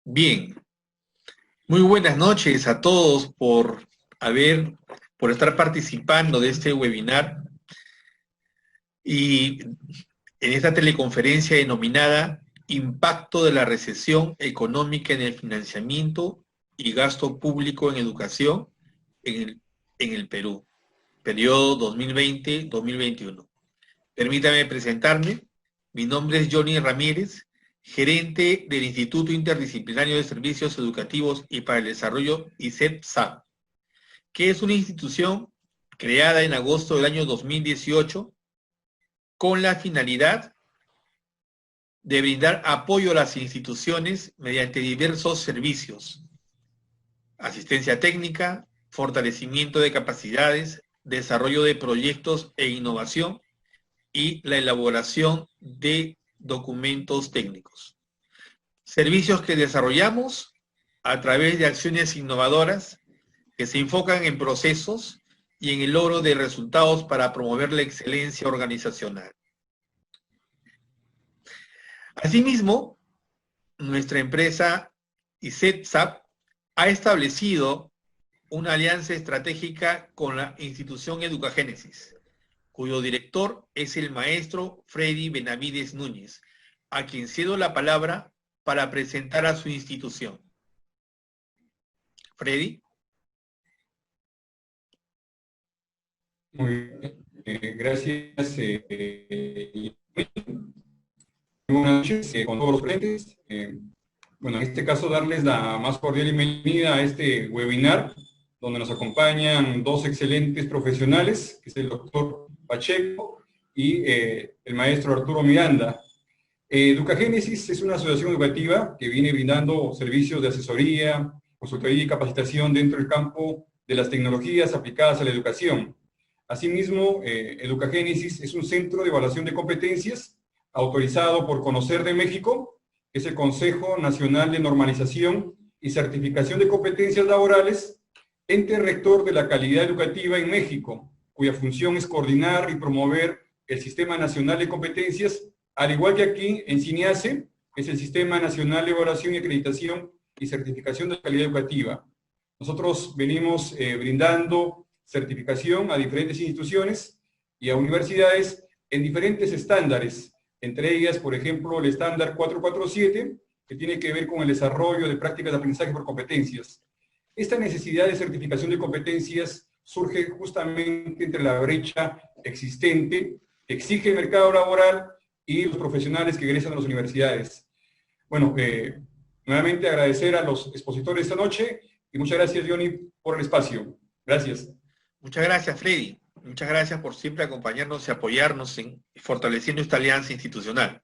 Bien, muy buenas noches a todos por estar participando de este webinar y en esta teleconferencia denominada Impacto de la recesión económica en el financiamiento y gasto público en educación en el Perú, periodo 2020-2021. Permítame presentarme. Mi nombre es Johnny Ramírez, gerente del Instituto Interdisciplinario de Servicios Educativos y para el Desarrollo ICEP-SAP, que es una institución creada en agosto del año 2018 con la finalidad de brindar apoyo a las instituciones mediante diversos servicios: asistencia técnica, fortalecimiento de capacidades, desarrollo de proyectos e innovación, y la elaboración de documentos técnicos. Servicios que desarrollamos a través de acciones innovadoras que se enfocan en procesos y en el logro de resultados para promover la excelencia organizacional. Asimismo, nuestra empresa ICEP-SAP ha establecido una alianza estratégica con la institución Educagénesis, cuyo director es el maestro Freddy Benavides Núñez, a quien cedo la palabra para presentar a su institución. Freddy. Muy bien, gracias. Buenas noches con todos los presentes. Bueno, en este caso darles la más cordial bienvenida a este webinar, donde nos acompañan dos excelentes profesionales, que es el doctor Pacheco y el maestro Arturo Miranda. Educagénesis es una asociación educativa que viene brindando servicios de asesoría, consultoría y capacitación dentro del campo de las tecnologías aplicadas a la educación. Asimismo, Educagénesis es un centro de evaluación de competencias autorizado por Conocer de México, que es el Consejo Nacional de Normalización y Certificación de Competencias Laborales, ente rector de la calidad educativa en México, cuya función es coordinar y promover el Sistema Nacional de Competencias, al igual que aquí en SINIACE, que es el Sistema Nacional de Evaluación y Acreditación y Certificación de Calidad Educativa. Nosotros venimos brindando certificación a diferentes instituciones y a universidades en diferentes estándares, entre ellas, por ejemplo, el estándar 447, que tiene que ver con el desarrollo de prácticas de aprendizaje por competencias. Esta necesidad de certificación de competencias surge justamente entre la brecha existente que exige el mercado laboral y los profesionales que egresan a las universidades. Bueno, nuevamente agradecer a los expositores esta noche y muchas gracias, Johnny, por el espacio. Gracias. Muchas gracias, Freddy. Muchas gracias por siempre acompañarnos y apoyarnos en fortaleciendo esta alianza institucional.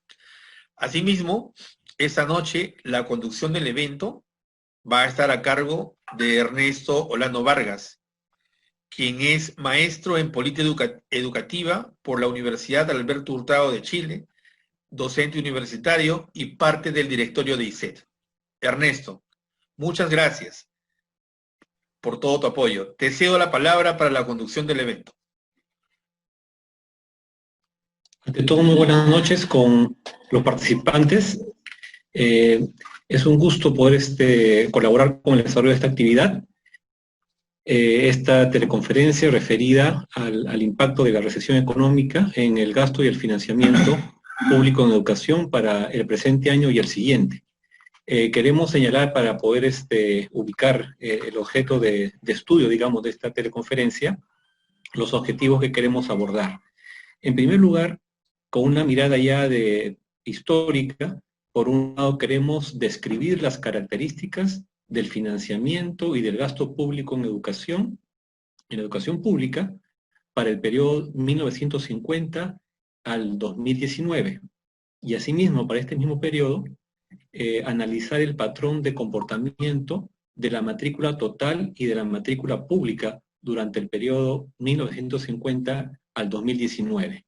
Asimismo, esta noche la conducción del evento va a estar a cargo de Ernesto Olano Vargas, quien es maestro en política educativa por la Universidad Alberto Hurtado de Chile, docente universitario y parte del directorio de ICET. Ernesto, muchas gracias por todo tu apoyo. Te cedo la palabra para la conducción del evento. Ante todo, muy buenas noches con los participantes. Es un gusto poder colaborar con el desarrollo de esta actividad. Esta teleconferencia referida al impacto de la recesión económica en el gasto y el financiamiento público en educación para el presente año y el siguiente. Queremos señalar para poder ubicar el objeto de estudio, digamos, de esta teleconferencia, los objetivos que queremos abordar. En primer lugar, con una mirada ya histórica, por un lado queremos describir las características del financiamiento y del gasto público en educación pública, para el periodo 1950 al 2019. Y asimismo, para este mismo periodo, analizar el patrón de comportamiento de la matrícula total y de la matrícula pública durante el periodo 1950 al 2019.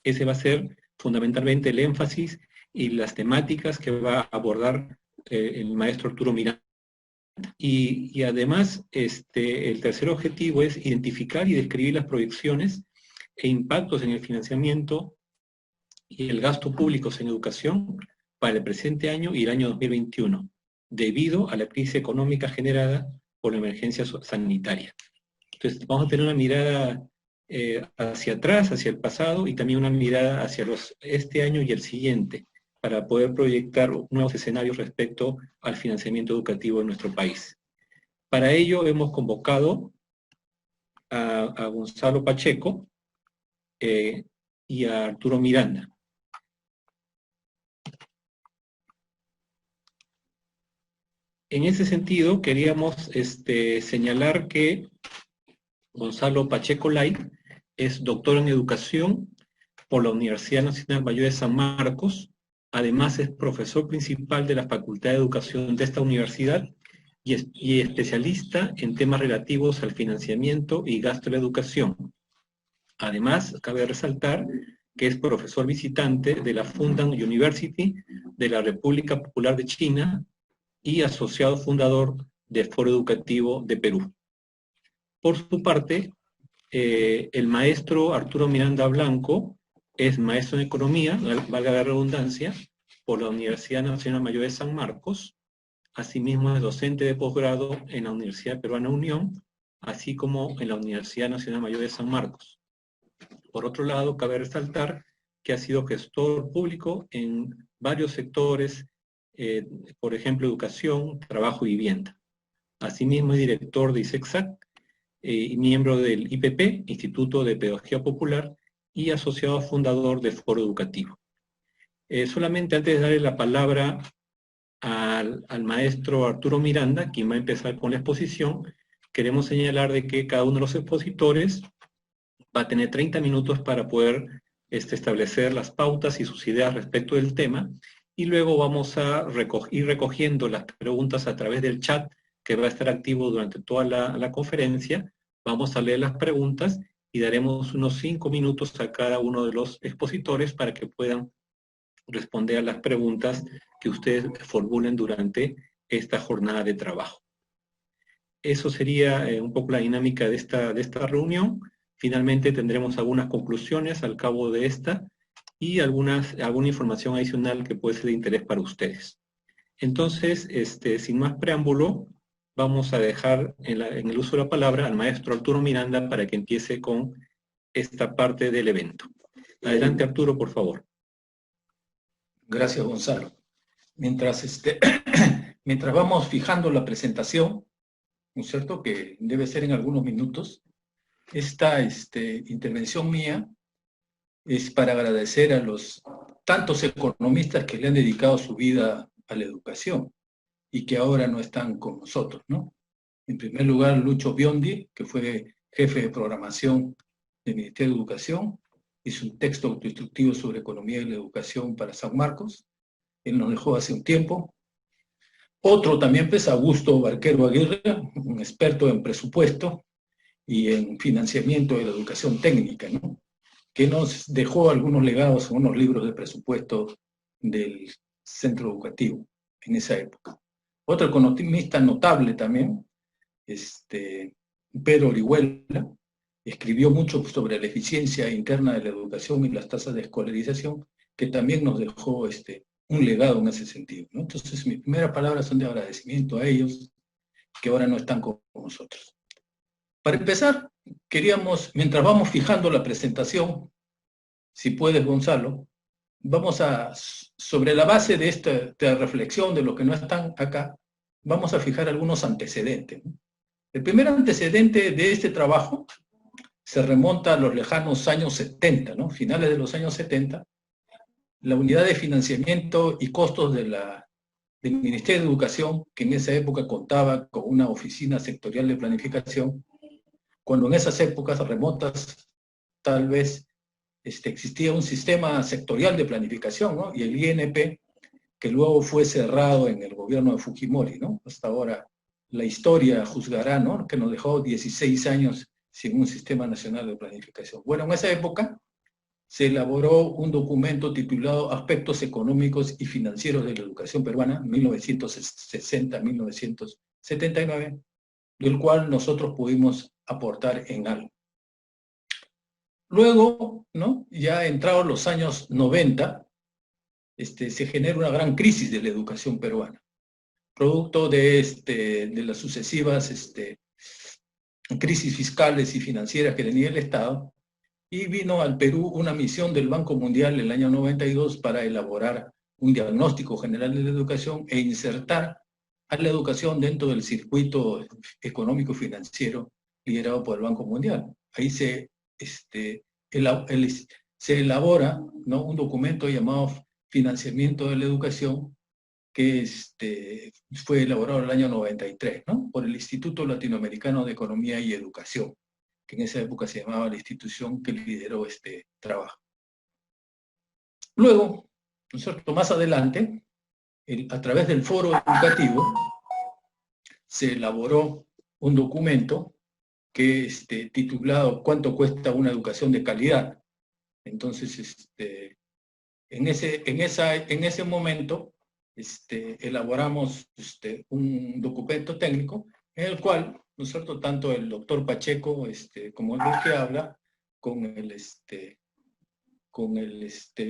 Ese va a ser fundamentalmente el énfasis y las temáticas que va a abordar el maestro Arturo Miranda. Y además, el tercer objetivo es identificar y describir las proyecciones e impactos en el financiamiento y el gasto público en educación para el presente año y el año 2021, debido a la crisis económica generada por la emergencia sanitaria. Entonces, vamos a tener una mirada hacia atrás, hacia el pasado, y también una mirada hacia este año y el siguiente, para poder proyectar nuevos escenarios respecto al financiamiento educativo en nuestro país. Para ello hemos convocado a Gonzalo Pacheco y a Arturo Miranda. En ese sentido, queríamos señalar que Gonzalo Pacheco Lay es doctor en educación por la Universidad Nacional Mayor de San Marcos. Además es profesor principal de la Facultad de Educación de esta universidad y especialista en temas relativos al financiamiento y gasto de la educación. Además, cabe resaltar que es profesor visitante de la Fudan University de la República Popular de China y asociado fundador del Foro Educativo de Perú. Por su parte, el maestro Arturo Miranda Blanco es maestro en economía, valga la redundancia, por la Universidad Nacional Mayor de San Marcos. Asimismo es docente de posgrado en la Universidad Peruana Unión, así como en la Universidad Nacional Mayor de San Marcos. Por otro lado, cabe resaltar que ha sido gestor público en varios sectores, por ejemplo, educación, trabajo y vivienda. Asimismo es director de ISECSAC y miembro del IPP, Instituto de Pedagogía Popular, y asociado fundador de Foro Educativo. Solamente antes de darle la palabra al maestro Arturo Miranda, quien va a empezar con la exposición, queremos señalar de que cada uno de los expositores va a tener 30 minutos para poder establecer las pautas y sus ideas respecto del tema, y luego vamos a ir recogiendo las preguntas a través del chat que va a estar activo durante toda la conferencia. Vamos a leer las preguntas y daremos unos 5 minutos a cada uno de los expositores para que puedan responder a las preguntas que ustedes formulen durante esta jornada de trabajo. Eso sería un poco la dinámica de esta reunión. Finalmente tendremos algunas conclusiones al cabo de esta y alguna información adicional que puede ser de interés para ustedes. Entonces, sin más preámbulo, vamos a dejar en el uso de la palabra al maestro Arturo Miranda para que empiece con esta parte del evento. Adelante, Arturo, por favor. Gracias, Gonzalo. Mientras vamos fijando la presentación, ¿no es cierto?, que debe ser en algunos minutos, esta intervención mía es para agradecer a los tantos economistas que le han dedicado su vida a la educación y que ahora no están con nosotros, ¿no? En primer lugar, Lucho Biondi, que fue jefe de programación del Ministerio de Educación, hizo un texto autoinstructivo sobre economía y la educación para San Marcos. Él nos dejó hace un tiempo. Otro también es Augusto Barquero Aguirre, un experto en presupuesto y en financiamiento de la educación técnica, ¿no?, que nos dejó algunos legados en unos libros de presupuesto del centro educativo en esa época. Otro economista notable también, Pedro Orihuela, escribió mucho sobre la eficiencia interna de la educación y las tasas de escolarización, que también nos dejó un legado en ese sentido, ¿no? Entonces, mis primeras palabras son de agradecimiento a ellos, que ahora no están con nosotros. Para empezar, queríamos, mientras vamos fijando la presentación, si puedes, Gonzalo, vamos sobre la base de esta reflexión de los que no están acá, vamos a fijar algunos antecedentes, ¿no? El primer antecedente de este trabajo se remonta a los lejanos años 70, ¿no?, finales de los años 70, la unidad de financiamiento y costos del Ministerio de Educación, que en esa época contaba con una oficina sectorial de planificación, cuando en esas épocas remotas tal vez existía un sistema sectorial de planificación, ¿no?, y el INP, que luego fue cerrado en el gobierno de Fujimori, ¿no? Hasta ahora la historia juzgará, ¿no?, que nos dejó 16 años sin un sistema nacional de planificación. Bueno, en esa época se elaboró un documento titulado Aspectos Económicos y Financieros de la Educación Peruana, 1960-1979, del cual nosotros pudimos aportar en algo. Luego, ¿no?, ya entrados los años 90, se genera una gran crisis de la educación peruana. producto de las sucesivas crisis fiscales y financieras que tenía el Estado, y vino al Perú una misión del Banco Mundial en el año 92 para elaborar un diagnóstico general de la educación e insertar a la educación dentro del circuito económico financiero liderado por el Banco Mundial. Ahí se elabora, ¿no?, un documento llamado Financiamiento de la Educación, que fue elaborado en el año 93, ¿no?, por el Instituto Latinoamericano de Economía y Educación, que en esa época se llamaba la institución que lideró este trabajo. Luego, ¿no es cierto?, más adelante, a través del foro educativo, se elaboró un documento que titulado ¿Cuánto cuesta una educación de calidad? Entonces, en ese momento, elaboramos un documento técnico en el cual, ¿no es cierto?, tanto el doctor Pacheco como el que habla, con el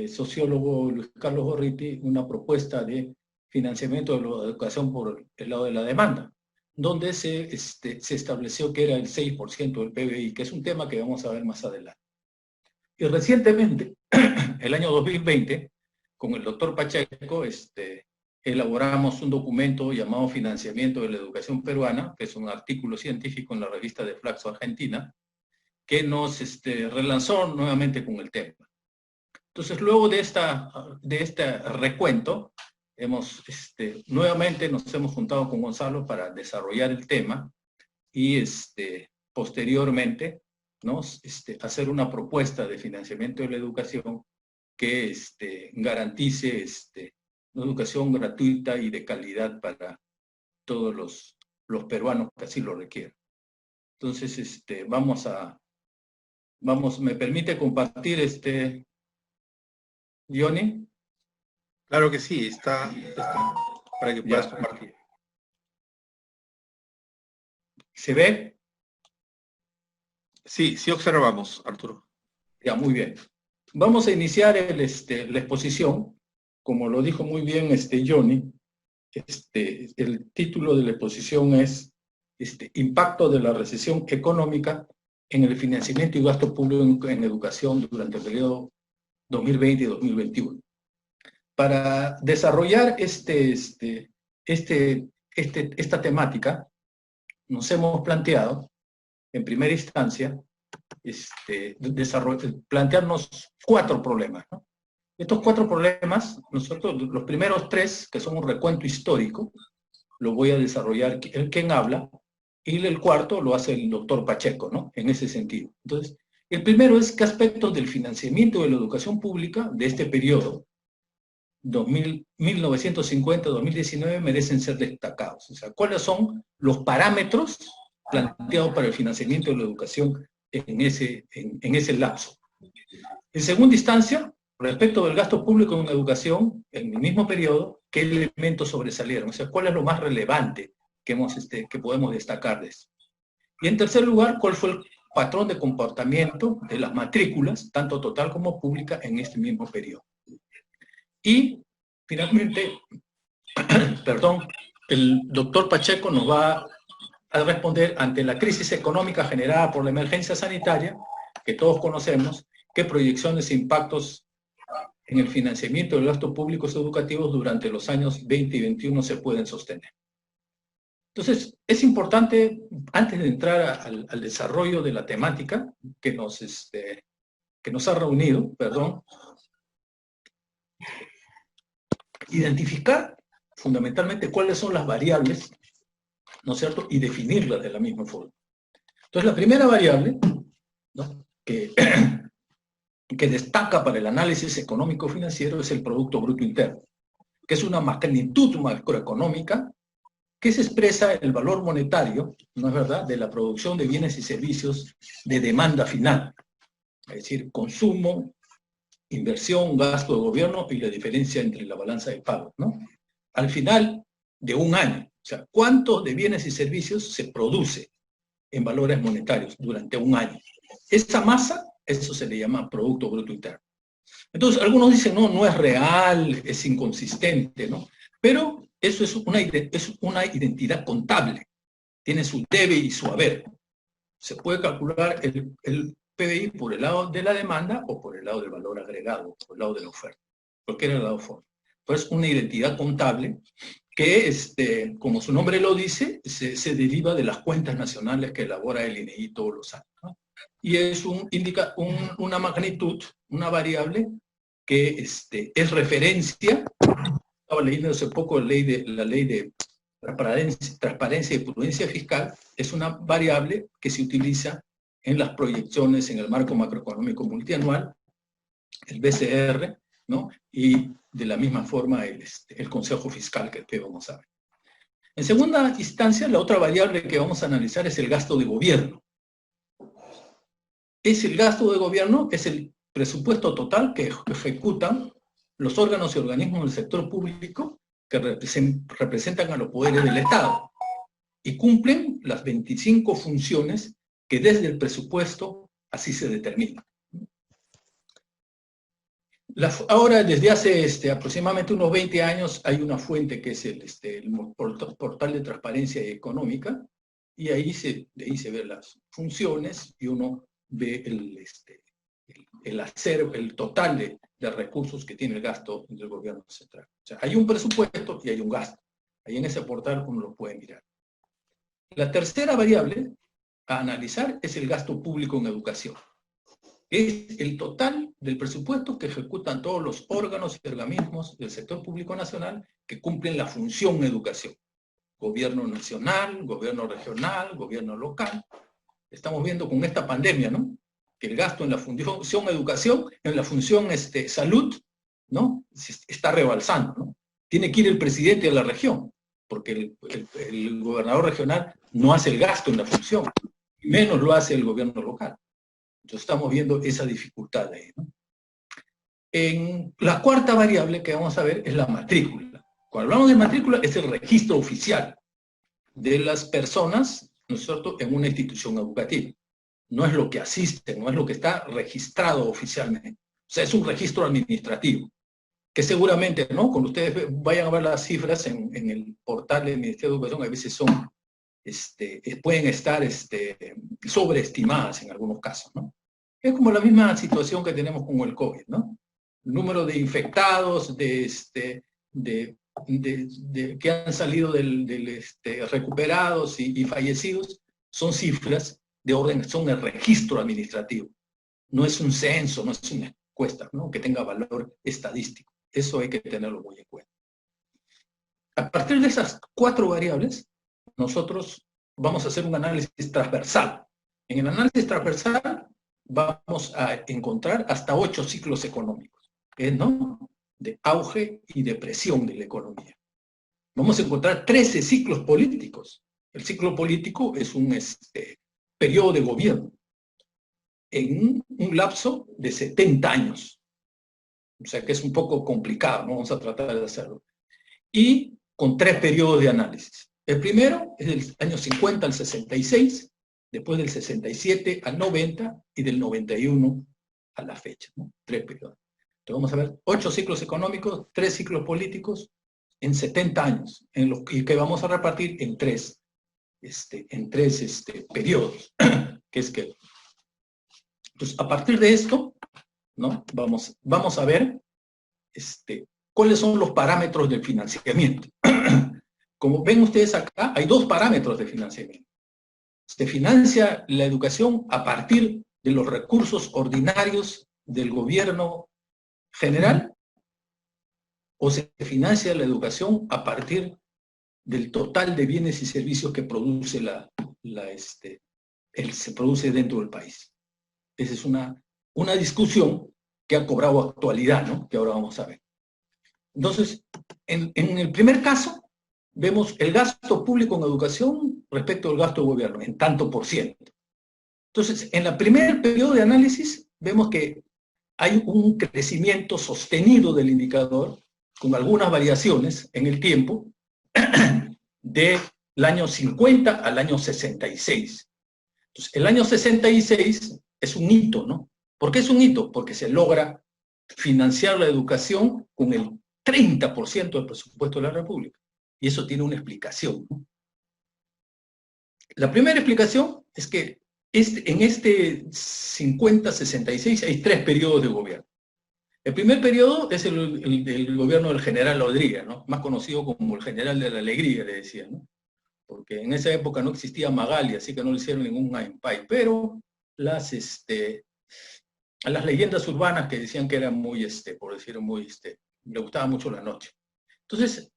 sociólogo Luis Carlos Gorriti, una propuesta de financiamiento de la educación por el lado de la demanda, donde se estableció que era el 6% del PBI, que es un tema que vamos a ver más adelante. Y recientemente, el año 2020, con el doctor Pacheco, elaboramos un documento llamado Financiamiento de la Educación Peruana, que es un artículo científico en la revista de Flaxo Argentina, que nos relanzó nuevamente con el tema. Entonces, luego de este recuento, nuevamente nos hemos juntado con Gonzalo para desarrollar el tema y posteriormente, ¿no?, hacer una propuesta de financiamiento de la educación que garantice una educación gratuita y de calidad para todos los peruanos que así lo requieran. Entonces, ¿me permite compartir Johnny? Claro que sí, está para que puedas compartir. ¿Se ve? Sí, sí observamos, Arturo. Ya, muy bien. Vamos a iniciar la exposición. Como lo dijo muy bien Johnny, el título de la exposición es Impacto de la recesión económica en el financiamiento y gasto público en educación durante el periodo 2020 y 2021. Para desarrollar esta temática, nos hemos planteado, en primera instancia, plantearnos 4 problemas, ¿no? Estos 4 problemas, nosotros, los primeros 3, que son un recuento histórico, lo voy a desarrollar quien habla, y el cuarto lo hace el doctor Pacheco, ¿no?, en ese sentido. Entonces, el primero es qué aspectos del financiamiento de la educación pública de este periodo, 1950-2019, merecen ser destacados. O sea, ¿cuáles son los parámetros planteados para el financiamiento de la educación en ese lapso? En segunda instancia, respecto del gasto público en educación, en el mismo periodo, ¿qué elementos sobresalieron? O sea, ¿cuál es lo más relevante que podemos destacar de eso? Y en tercer lugar, ¿cuál fue el patrón de comportamiento de las matrículas, tanto total como pública, en este mismo periodo? Y, finalmente, el doctor Pacheco nos va a responder ante la crisis económica generada por la emergencia sanitaria, que todos conocemos, qué proyecciones e impactos en el financiamiento de gastos públicos educativos durante los años 20 y 21 se pueden sostener. Entonces, es importante, antes de entrar al desarrollo de la temática que nos ha reunido, identificar fundamentalmente cuáles son las variables, ¿no es cierto?, y definirlas de la misma forma. Entonces, la primera variable, ¿no?, que destaca para el análisis económico-financiero es el Producto Bruto Interno, que es una magnitud macroeconómica que se expresa en el valor monetario, ¿no es verdad?, de la producción de bienes y servicios de demanda final, es decir, consumo, inversión, gasto de gobierno y la diferencia entre la balanza de pagos, ¿no? Al final de un año, o sea, ¿cuántos de bienes y servicios se produce en valores monetarios durante un año? Esa masa, eso se le llama Producto Bruto Interno. Entonces, algunos dicen, no es real, es inconsistente, ¿no? Pero Eso es una identidad contable. Tiene su debe y su haber. Se puede calcular el PBI por el lado de la demanda o por el lado del valor agregado, por el lado de la oferta. Cualquier lado forma. Pues una identidad contable que, como su nombre lo dice, se deriva de las cuentas nacionales que elabora el INEI todos los años, ¿no? Y es indica una magnitud, una variable que es referencia. Estaba leyendo hace poco la ley de transparencia y prudencia fiscal. Es una variable que se utiliza en las proyecciones en el marco macroeconómico multianual, el BCR, ¿no? Y de la misma forma el Consejo Fiscal que vamos a ver. En segunda instancia, la otra variable que vamos a analizar es el gasto de gobierno. El gasto de gobierno es el presupuesto total que ejecutan los órganos y organismos del sector público que representan a los poderes del Estado y cumplen las 25 funciones que desde el presupuesto así se determinan. Ahora, desde hace aproximadamente unos 20 años, hay una fuente que es el portal de transparencia económica, y de ahí se ven las funciones y uno ve el total de recursos que tiene el gasto del gobierno central. O sea, hay un presupuesto y hay un gasto. Ahí en ese portal uno lo puede mirar. La tercera variable a analizar es el gasto público en educación. Es el total del presupuesto que ejecutan todos los órganos y organismos del sector público nacional que cumplen la función educación. Gobierno nacional, gobierno regional, gobierno local. Estamos viendo con esta pandemia, ¿no? Que el gasto en la función educación, en la función salud, ¿no? Está rebalsando, ¿no? Tiene que ir el presidente de la región, porque el gobernador regional no hace el gasto en la función, menos lo hace el gobierno local. Entonces estamos viendo esa dificultad ahí, ¿no? En la cuarta variable que vamos a ver es la matrícula. Cuando hablamos de matrícula es el registro oficial de las personas, ¿no es cierto?, en una institución educativa. No es lo que asiste, no es lo que está registrado oficialmente. O sea, es un registro administrativo, que seguramente, ¿no?, cuando ustedes vayan a ver las cifras en el portal del Ministerio de Educación, a veces pueden estar sobreestimadas en algunos casos, ¿no? Es como la misma situación que tenemos con el COVID, ¿no? El número de infectados, que han salido recuperados y fallecidos, son cifras de orden, son el registro administrativo. No es un censo, no es una encuesta, ¿no?, que tenga valor estadístico. Eso hay que tenerlo muy en cuenta. A partir de esas cuatro variables, nosotros vamos a hacer un análisis transversal. En el análisis transversal vamos a encontrar hasta 8 ciclos económicos, ¿no?, de auge y depresión de la economía. Vamos a encontrar 13 ciclos políticos. El ciclo político es un periodo de gobierno en un lapso de 70 años. O sea que es un poco complicado, ¿no? Vamos a tratar de hacerlo. Y con 3 periodos de análisis. El primero es del año 50 al 66, después del 67 al 90 y del 91 a la fecha, ¿no? 3 periodos. Entonces vamos a ver 8 ciclos económicos, 3 ciclos políticos en 70 años, y que vamos a repartir en tres periodos. Entonces, a partir de esto, ¿no?, vamos a ver cuáles son los parámetros del financiamiento. Como ven ustedes acá, hay 2 parámetros de financiamiento. Se financia la educación a partir de los recursos ordinarios del gobierno general, o se financia la educación a partir del total de bienes y servicios que produce se produce dentro del país. Esa es una discusión que ha cobrado actualidad, ¿no?, que ahora vamos a ver. Entonces, en el primer caso, vemos el gasto público en educación respecto al gasto de gobierno, en tanto por ciento. Entonces, en el primer periodo de análisis, vemos que hay un crecimiento sostenido del indicador, con algunas variaciones en el tiempo, del año 50 al año 66. Entonces, el año 66 es un hito, ¿no? ¿Por qué es un hito? Porque se logra financiar la educación con el 30% del presupuesto de la República. Y eso tiene una explicación, ¿no? La primera explicación es que en este 50-66 hay 3 periodos de gobierno. El primer periodo es el gobierno del general Odría, ¿no? Más conocido como el general de la alegría, le decían, ¿no? Porque en esa época no existía Magali, así que no le hicieron ningún empay, pero las leyendas urbanas que decían que era muy, por decirlo muy, le gustaba mucho la noche. Entonces,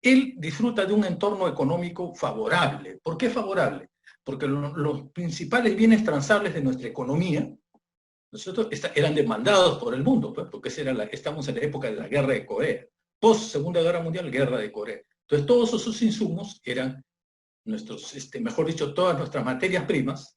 él disfruta de un entorno económico favorable. ¿Por qué favorable? Porque los principales bienes transables de nuestra economía, nosotros eran demandados por el mundo, pues, porque estamos en la época de la guerra de Corea. Post Segunda Guerra Mundial, guerra de Corea. Entonces, todos esos insumos eran nuestros, mejor dicho, todas nuestras materias primas,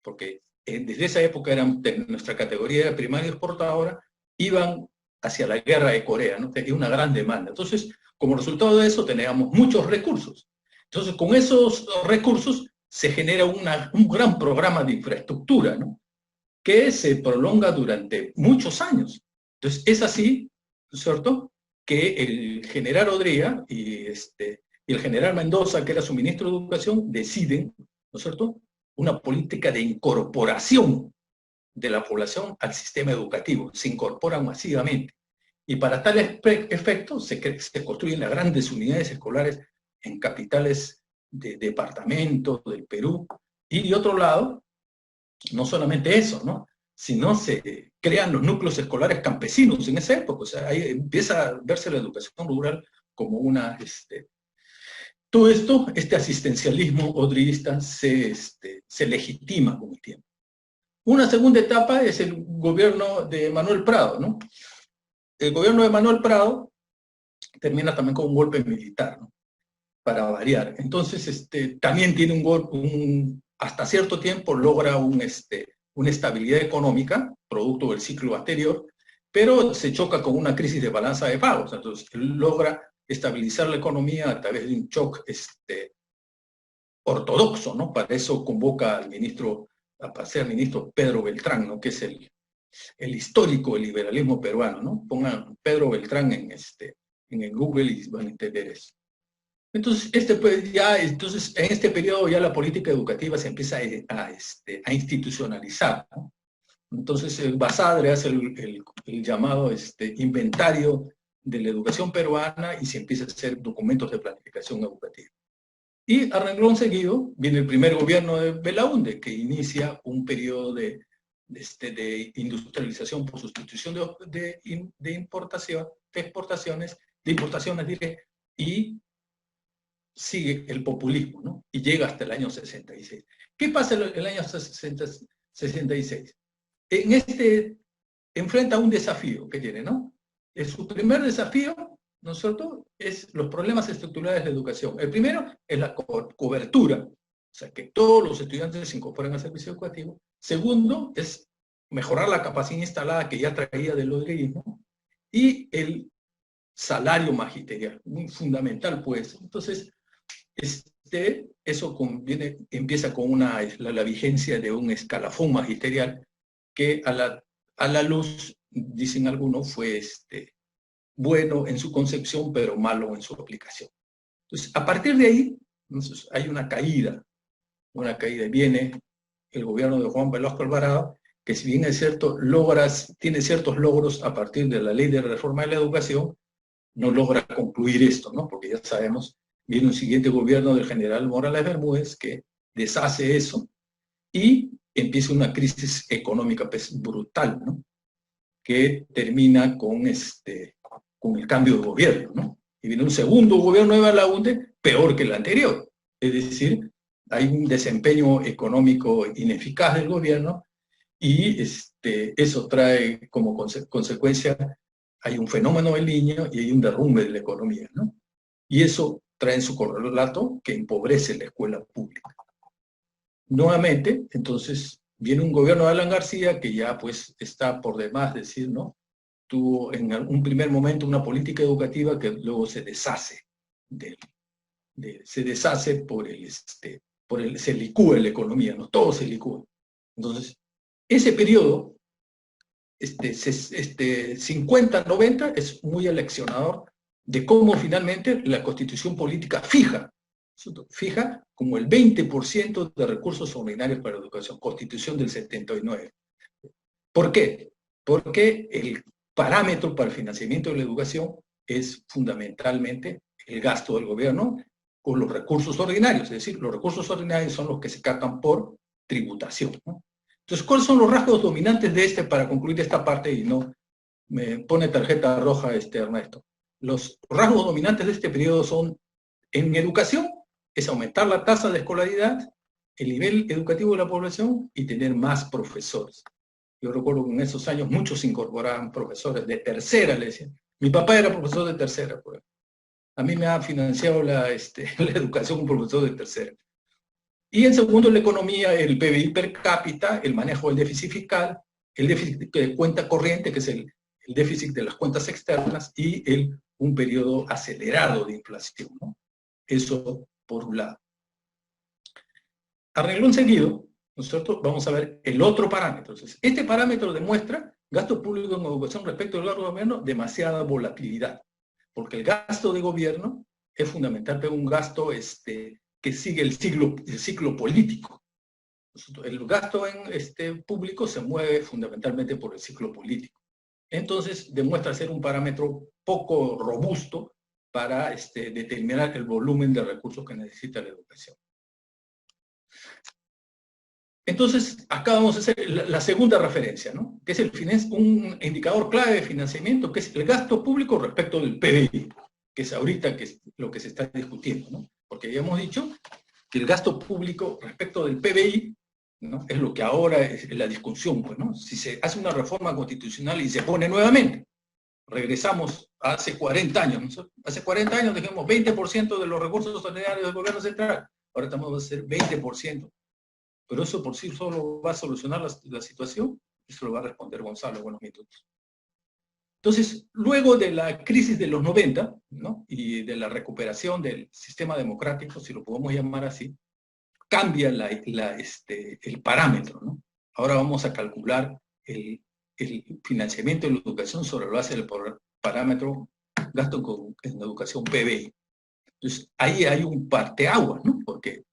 porque desde esa época eran de nuestra categoría de primaria exportadora, iban hacia la guerra de Corea, ¿no? Tenía una gran demanda. Entonces, como resultado de eso, teníamos muchos recursos. Entonces, con esos recursos se genera un gran programa de infraestructura, ¿no? Que se prolonga durante muchos años. Entonces, es así, ¿no es cierto?, que el general Odría y el general Mendoza, que era su ministro de Educación, deciden, ¿no es cierto?, una política de incorporación de la población al sistema educativo. Se incorporan masivamente. Y para tal efecto se construyen las grandes unidades escolares en capitales de departamentos del Perú. Y de otro lado, no solamente eso, ¿no?, sino se crean los núcleos escolares campesinos en esa época. O sea, ahí empieza a verse la educación rural como una... todo esto, este asistencialismo odrillista se legitima con el tiempo. Una segunda etapa es el gobierno de Manuel Prado, ¿no? El gobierno de Manuel Prado termina también con un golpe militar, ¿no?, para variar. Entonces, también tiene hasta cierto tiempo logra una estabilidad económica, producto del ciclo anterior, pero se choca con una crisis de balanza de pagos. Entonces, él logra estabilizar la economía a través de un shock ortodoxo, ¿no? Para eso convoca al ministro, para ser ministro Pedro Beltrán, ¿no?, que es el histórico del liberalismo peruano, ¿no? Pongan Pedro Beltrán en el Google y van a entender eso. Entonces, entonces, en este periodo ya la política educativa se empieza a institucionalizar, ¿no? Entonces, Basadre hace el llamado inventario de la educación peruana y se empieza a hacer documentos de planificación educativa. Y a renglón seguido viene el primer gobierno de Belaúnde, que inicia un periodo de industrialización por sustitución de exportaciones, diré, y sigue el populismo, ¿no? Y llega hasta el año 66. ¿Qué pasa en el año 66? Enfrenta un desafío que tiene, ¿no? Su primer desafío, ¿no es cierto?, es los problemas estructurales de educación. El primero es la cobertura, o sea, que todos los estudiantes se incorporen al servicio educativo. Segundo, es mejorar la capacidad instalada que ya traía del odriguismo. Y el salario magisterial, muy fundamental, pues. Entonces, eso empieza con la vigencia de un escalafón magisterial que a la luz, dicen algunos, fue bueno en su concepción, pero malo en su aplicación. Entonces, a partir de ahí, entonces, hay una caída. Viene el gobierno de Juan Velasco Alvarado, que si bien es cierto, tiene ciertos logros a partir de la ley de reforma de la educación, no logra concluir esto, ¿no? Porque ya sabemos, viene un siguiente gobierno del general Morales Bermúdez que deshace eso y empieza una crisis económica brutal, ¿no?, que termina con el cambio de gobierno, ¿no? Y viene un segundo gobierno de Belaúnde peor que el anterior. Es decir, hay un desempeño económico ineficaz del gobierno y eso trae como consecuencia, hay un fenómeno del niño y hay un derrumbe de la economía, ¿no? Y eso trae en su correlato que empobrece la escuela pública. Nuevamente, entonces, viene un gobierno de Alan García que ya pues está por demás decir, ¿no?, tuvo en un primer momento una política educativa que luego se deshace, se licúa la economía, ¿no? Todo se licúa. Entonces, ese periodo, 50-90, es muy aleccionador de cómo finalmente la Constitución política fija como el 20% de recursos ordinarios para la educación, Constitución del 79. ¿Por qué? Porque el parámetro para el financiamiento de la educación es fundamentalmente el gasto del gobierno con los recursos ordinarios, es decir, los recursos ordinarios son los que se captan por tributación, ¿no? Entonces, ¿cuáles son los rasgos dominantes de para concluir esta parte y no me pone tarjeta roja Ernesto? Los rasgos dominantes de este periodo son, en educación, es aumentar la tasa de escolaridad, el nivel educativo de la población y tener más profesores. Yo recuerdo que en esos años muchos incorporaban profesores de tercera, le decían. Mi papá era profesor de tercera, pues. A mí me ha financiado la educación un profesor de tercera. Y en segundo, la economía, el PBI per cápita, el manejo del déficit fiscal, el déficit de cuenta corriente, que es el déficit de las cuentas externas, y un periodo acelerado de inflación, ¿no? Eso por un lado. A renglón seguido, ¿no es cierto?, vamos a ver el otro parámetro. Entonces, este parámetro demuestra gasto público en educación respecto al gasto de gobierno, demasiada volatilidad, porque el gasto de gobierno es fundamentalmente un gasto que sigue el ciclo político. El gasto en público se mueve fundamentalmente por el ciclo político. Entonces, demuestra ser un parámetro poco robusto para determinar el volumen de recursos que necesita la educación. Entonces, acá vamos a hacer la segunda referencia, ¿no? Que es un indicador clave de financiamiento, que es el gasto público respecto del PBI, que es ahorita lo que se está discutiendo, ¿no? Porque ya hemos dicho que el gasto público respecto del PBI, ¿no?, es lo que ahora es la discusión, pues, ¿no? Si se hace una reforma constitucional y se pone nuevamente, regresamos a hace 40 años, ¿no? Hace 40 años dijimos 20% de los recursos ordinarios del gobierno central, ahora estamos a hacer 20%. Pero eso por sí solo va a solucionar la situación. Eso lo va a responder Gonzalo en unos minutos. Entonces, luego de la crisis de los 90, ¿no?, y de la recuperación del sistema democrático, si lo podemos llamar así, cambia el parámetro, ¿no? Ahora vamos a calcular el financiamiento de la educación sobre la base del parámetro gasto en educación PBI. Entonces, ahí hay un parteaguas, ¿no? Porque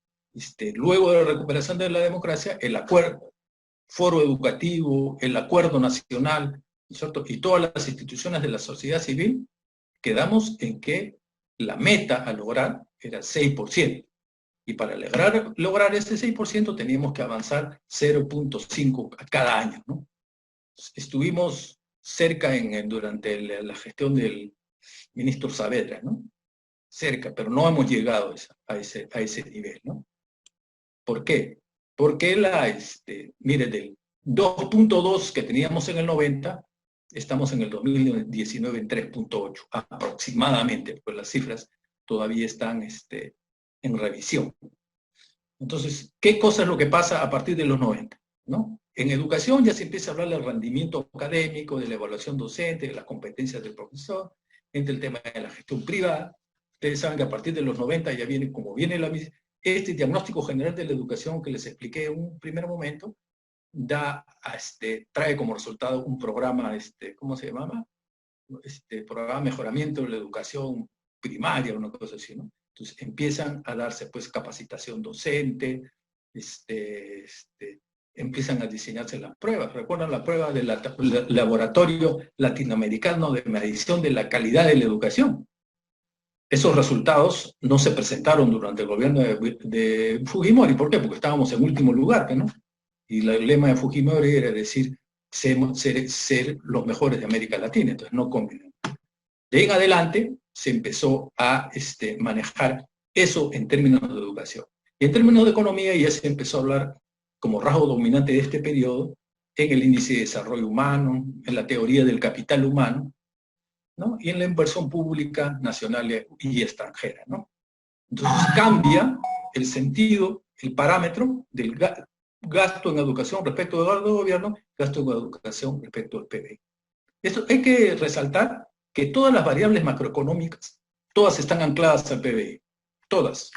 luego de la recuperación de la democracia, el acuerdo, foro educativo, el acuerdo nacional, ¿no es cierto?, y todas las instituciones de la sociedad civil, quedamos en que la meta a lograr era 6%. Y para lograr ese 6% teníamos que avanzar 0.5 a cada año, ¿no? Estuvimos cerca durante la gestión del ministro Saavedra, ¿no? Cerca, pero no hemos llegado a ese nivel, ¿no? ¿Por qué? Porque mire, del 2.2 que teníamos en el 90, estamos en el 2019 en 3.8, aproximadamente, pues las cifras todavía están en revisión. Entonces, ¿qué cosa es lo que pasa a partir de los 90? ¿No? En educación ya se empieza a hablar del rendimiento académico, de la evaluación docente, de las competencias del profesor, entre el tema de la gestión privada. Ustedes saben que a partir de los 90 ya viene, como viene este diagnóstico general de la educación que les expliqué en un primer momento, trae como resultado un programa, ¿cómo se llamaba? Programa de mejoramiento de la educación primaria, una cosa así, ¿no? Entonces empiezan a darse pues capacitación docente, empiezan a diseñarse las pruebas. ¿Recuerdan la prueba del laboratorio latinoamericano de medición de la calidad de la educación? Esos resultados no se presentaron durante el gobierno de Fujimori. ¿Por qué? Porque estábamos en último lugar, ¿no? Y el lema de Fujimori era decir, ser los mejores de América Latina. Entonces no conviene. De ahí en adelante se empezó a manejar eso en términos de educación. Y en términos de economía ya se empezó a hablar como rasgo dominante de este periodo en el índice de desarrollo humano, en la teoría del capital humano, ¿no?, y en la inversión pública nacional y extranjera, ¿no? Entonces cambia el sentido, el parámetro del gasto en educación respecto al gasto de gobierno, gasto en educación respecto al PBI. Esto hay que resaltar que todas las variables macroeconómicas, todas están ancladas al PBI, todas.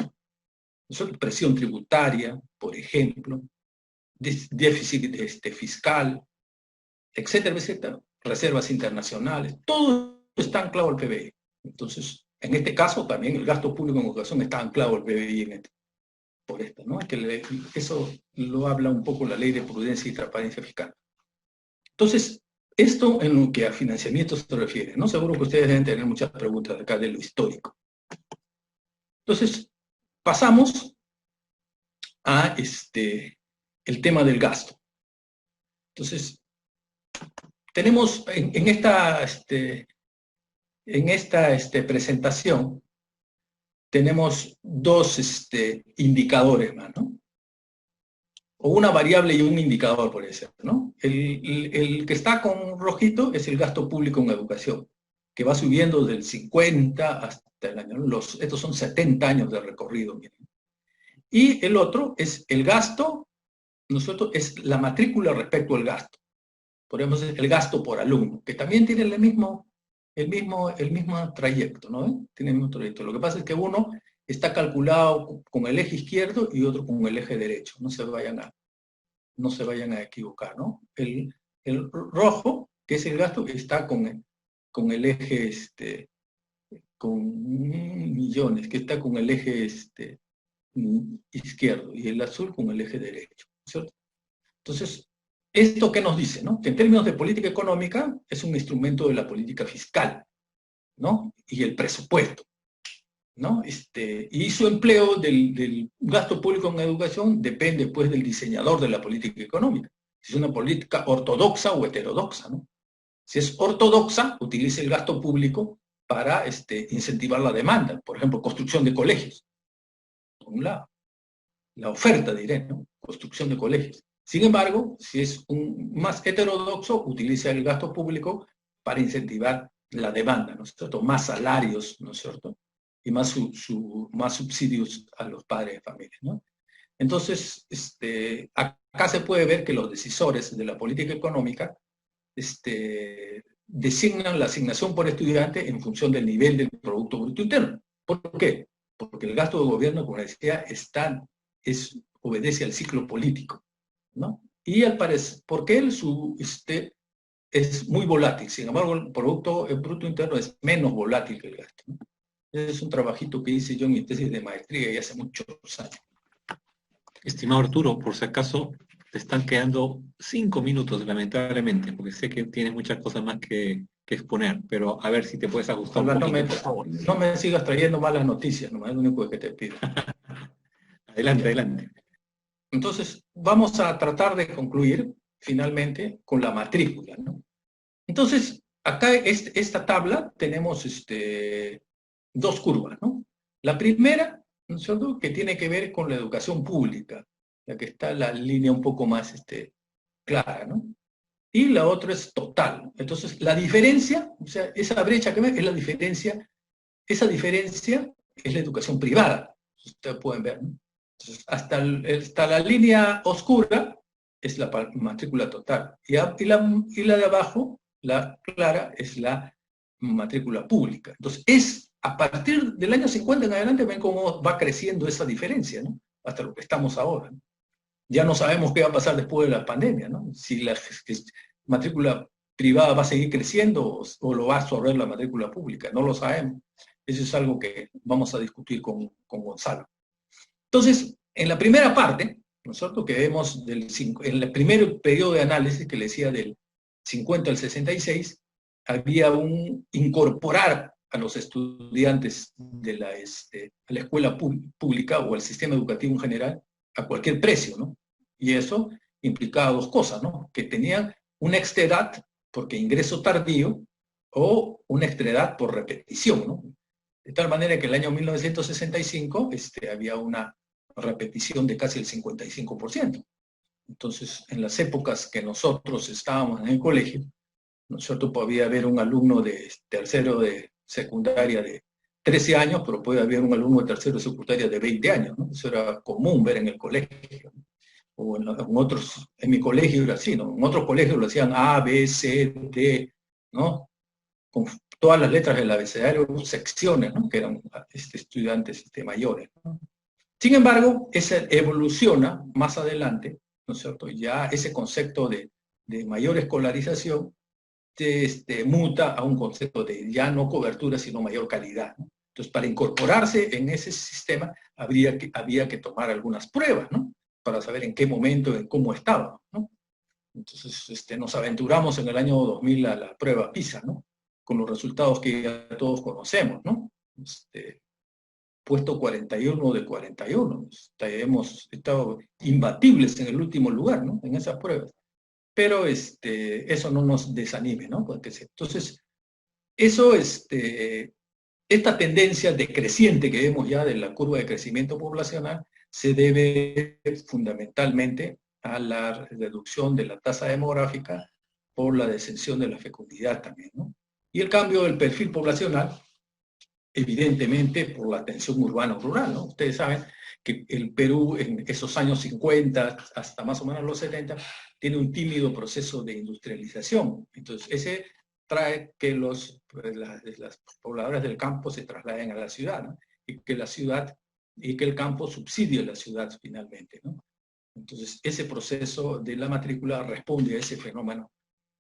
Presión tributaria, por ejemplo, déficit fiscal, etcétera, etcétera, reservas internacionales, todo está anclado al PBI. Entonces, en este caso también el gasto público en educación está anclado al PBI por esto, ¿no? Eso lo habla un poco la Ley de Prudencia y Transparencia Fiscal. Entonces, esto en lo que a financiamiento se refiere, ¿no? Seguro que ustedes deben tener muchas preguntas acá de lo histórico. Entonces, pasamos a el tema del gasto. Entonces, tenemos en esta presentación, tenemos dos indicadores más, ¿no? O una variable y un indicador, por ejemplo, ¿no? El que está con rojito es el gasto público en educación, que va subiendo del 50 hasta el año, estos son 70 años de recorrido, miren. Y el otro es el gasto, es la matrícula respecto al gasto. Podemos decir el gasto por alumno, que también tiene el mismo trayecto, ¿no? Tiene el mismo trayecto. Lo que pasa es que uno está calculado con el eje izquierdo y otro con el eje derecho. No se vayan a equivocar, ¿no? El rojo, que es el gasto, está con el eje, con millones, que está con el eje izquierdo, y el azul con el eje derecho, ¿cierto? Entonces, ¿esto qué nos dice, no? Que en términos de política económica es un instrumento de la política fiscal, ¿no? Y el presupuesto, ¿no? Y su empleo del gasto público en educación depende, pues, del diseñador de la política económica. Si es una política ortodoxa o heterodoxa, ¿no? Si es ortodoxa, utiliza el gasto público para incentivar la demanda. Por ejemplo, construcción de colegios. Por un lado. La oferta, diré, ¿no? Construcción de colegios. Sin embargo, si es más heterodoxo, utiliza el gasto público para incentivar la demanda, ¿no es cierto? Más salarios, ¿no es cierto? Y más subsidios a los padres de familia, ¿no? Entonces, acá se puede ver que los decisores de la política económica designan la asignación por estudiante en función del nivel del Producto Bruto Interno. ¿Por qué? Porque el gasto de gobierno, como decía, obedece al ciclo político, ¿no? Y al parecer, porque él es muy volátil, sin embargo el Bruto Interno es menos volátil que el gasto, ¿no? Ese es un trabajito que hice yo en mi tesis de maestría y hace muchos años. Estimado Arturo, por si acaso te están quedando 5 minutos, lamentablemente, porque sé que tienes muchas cosas más que exponer, pero a ver si te puedes ajustar un poquito, por favor. No me sigas trayendo malas noticias, nomás es lo único que te pido. Adelante, adelante. Entonces, vamos a tratar de concluir, finalmente, con la matrícula, ¿no? Entonces, acá esta tabla tenemos dos curvas, ¿no? La primera, ¿no es cierto?, que tiene que ver con la educación pública, ya que está la línea un poco más clara, ¿no? Y la otra es total. Entonces, la diferencia, o sea, esa brecha que ven es la diferencia, esa diferencia es la educación privada, ustedes pueden ver, ¿no? Entonces, hasta la línea oscura es la matrícula total. Y la de abajo, la clara, es la matrícula pública. Entonces, a partir del año 50 en adelante, ven cómo va creciendo esa diferencia, ¿no? Hasta lo que estamos ahora, ¿no? Ya no sabemos qué va a pasar después de la pandemia, ¿no? Si la matrícula privada va a seguir creciendo o lo va a absorber la matrícula pública, no lo sabemos. Eso es algo que vamos a discutir con Gonzalo. Entonces, en la primera parte, ¿no es cierto?, que vemos en el primer periodo de análisis que le decía del 50 al 66, había incorporar a los estudiantes de a la escuela pública o al sistema educativo en general a cualquier precio, ¿no? Y eso implicaba dos cosas, ¿no? Que tenían una extraedad porque ingreso tardío o una extraedad por repetición, ¿no? De tal manera que en el año 1965 había una repetición de casi el 55%. Entonces, en las épocas que nosotros estábamos en el colegio, ¿no es cierto?, podía haber un alumno de tercero de secundaria de 13 años, pero puede haber un alumno de tercero de secundaria de 20 años, ¿no? Eso era común ver en el colegio. O en mi colegio era así, ¿no? En otros colegios lo hacían A, B, C, D, ¿no? Con todas las letras del abecedario, secciones, ¿no?, que eran estudiantes mayores, ¿no? Sin embargo, esa evoluciona más adelante, ¿no es cierto? Ya ese concepto de mayor escolarización muta a un concepto de ya no cobertura, sino mayor calidad, ¿no? Entonces, para incorporarse en ese sistema, había que tomar algunas pruebas, ¿no? Para saber en qué momento, en cómo estaba, ¿no? Entonces, nos aventuramos en el año 2000 a la prueba PISA, ¿no? Con los resultados que ya todos conocemos, ¿no? Puesto 41 de 41. Hemos estado imbatibles en el último lugar, ¿no? En esas pruebas. Pero eso no nos desanime, ¿no? Entonces, eso, esta tendencia decreciente que vemos ya de la curva de crecimiento poblacional se debe fundamentalmente a la reducción de la tasa demográfica por la descensión de la fecundidad también, ¿no? Y el cambio del perfil poblacional, evidentemente por la tensión urbano-rural, ¿no? Ustedes saben que el Perú en esos años 50 hasta más o menos los 70 tiene un tímido proceso de industrialización. Entonces, ese trae que las pobladoras del campo se trasladen a la ciudad, ¿no? Y que el campo subsidie a la ciudad finalmente, ¿no? Entonces, ese proceso de la matrícula responde a ese fenómeno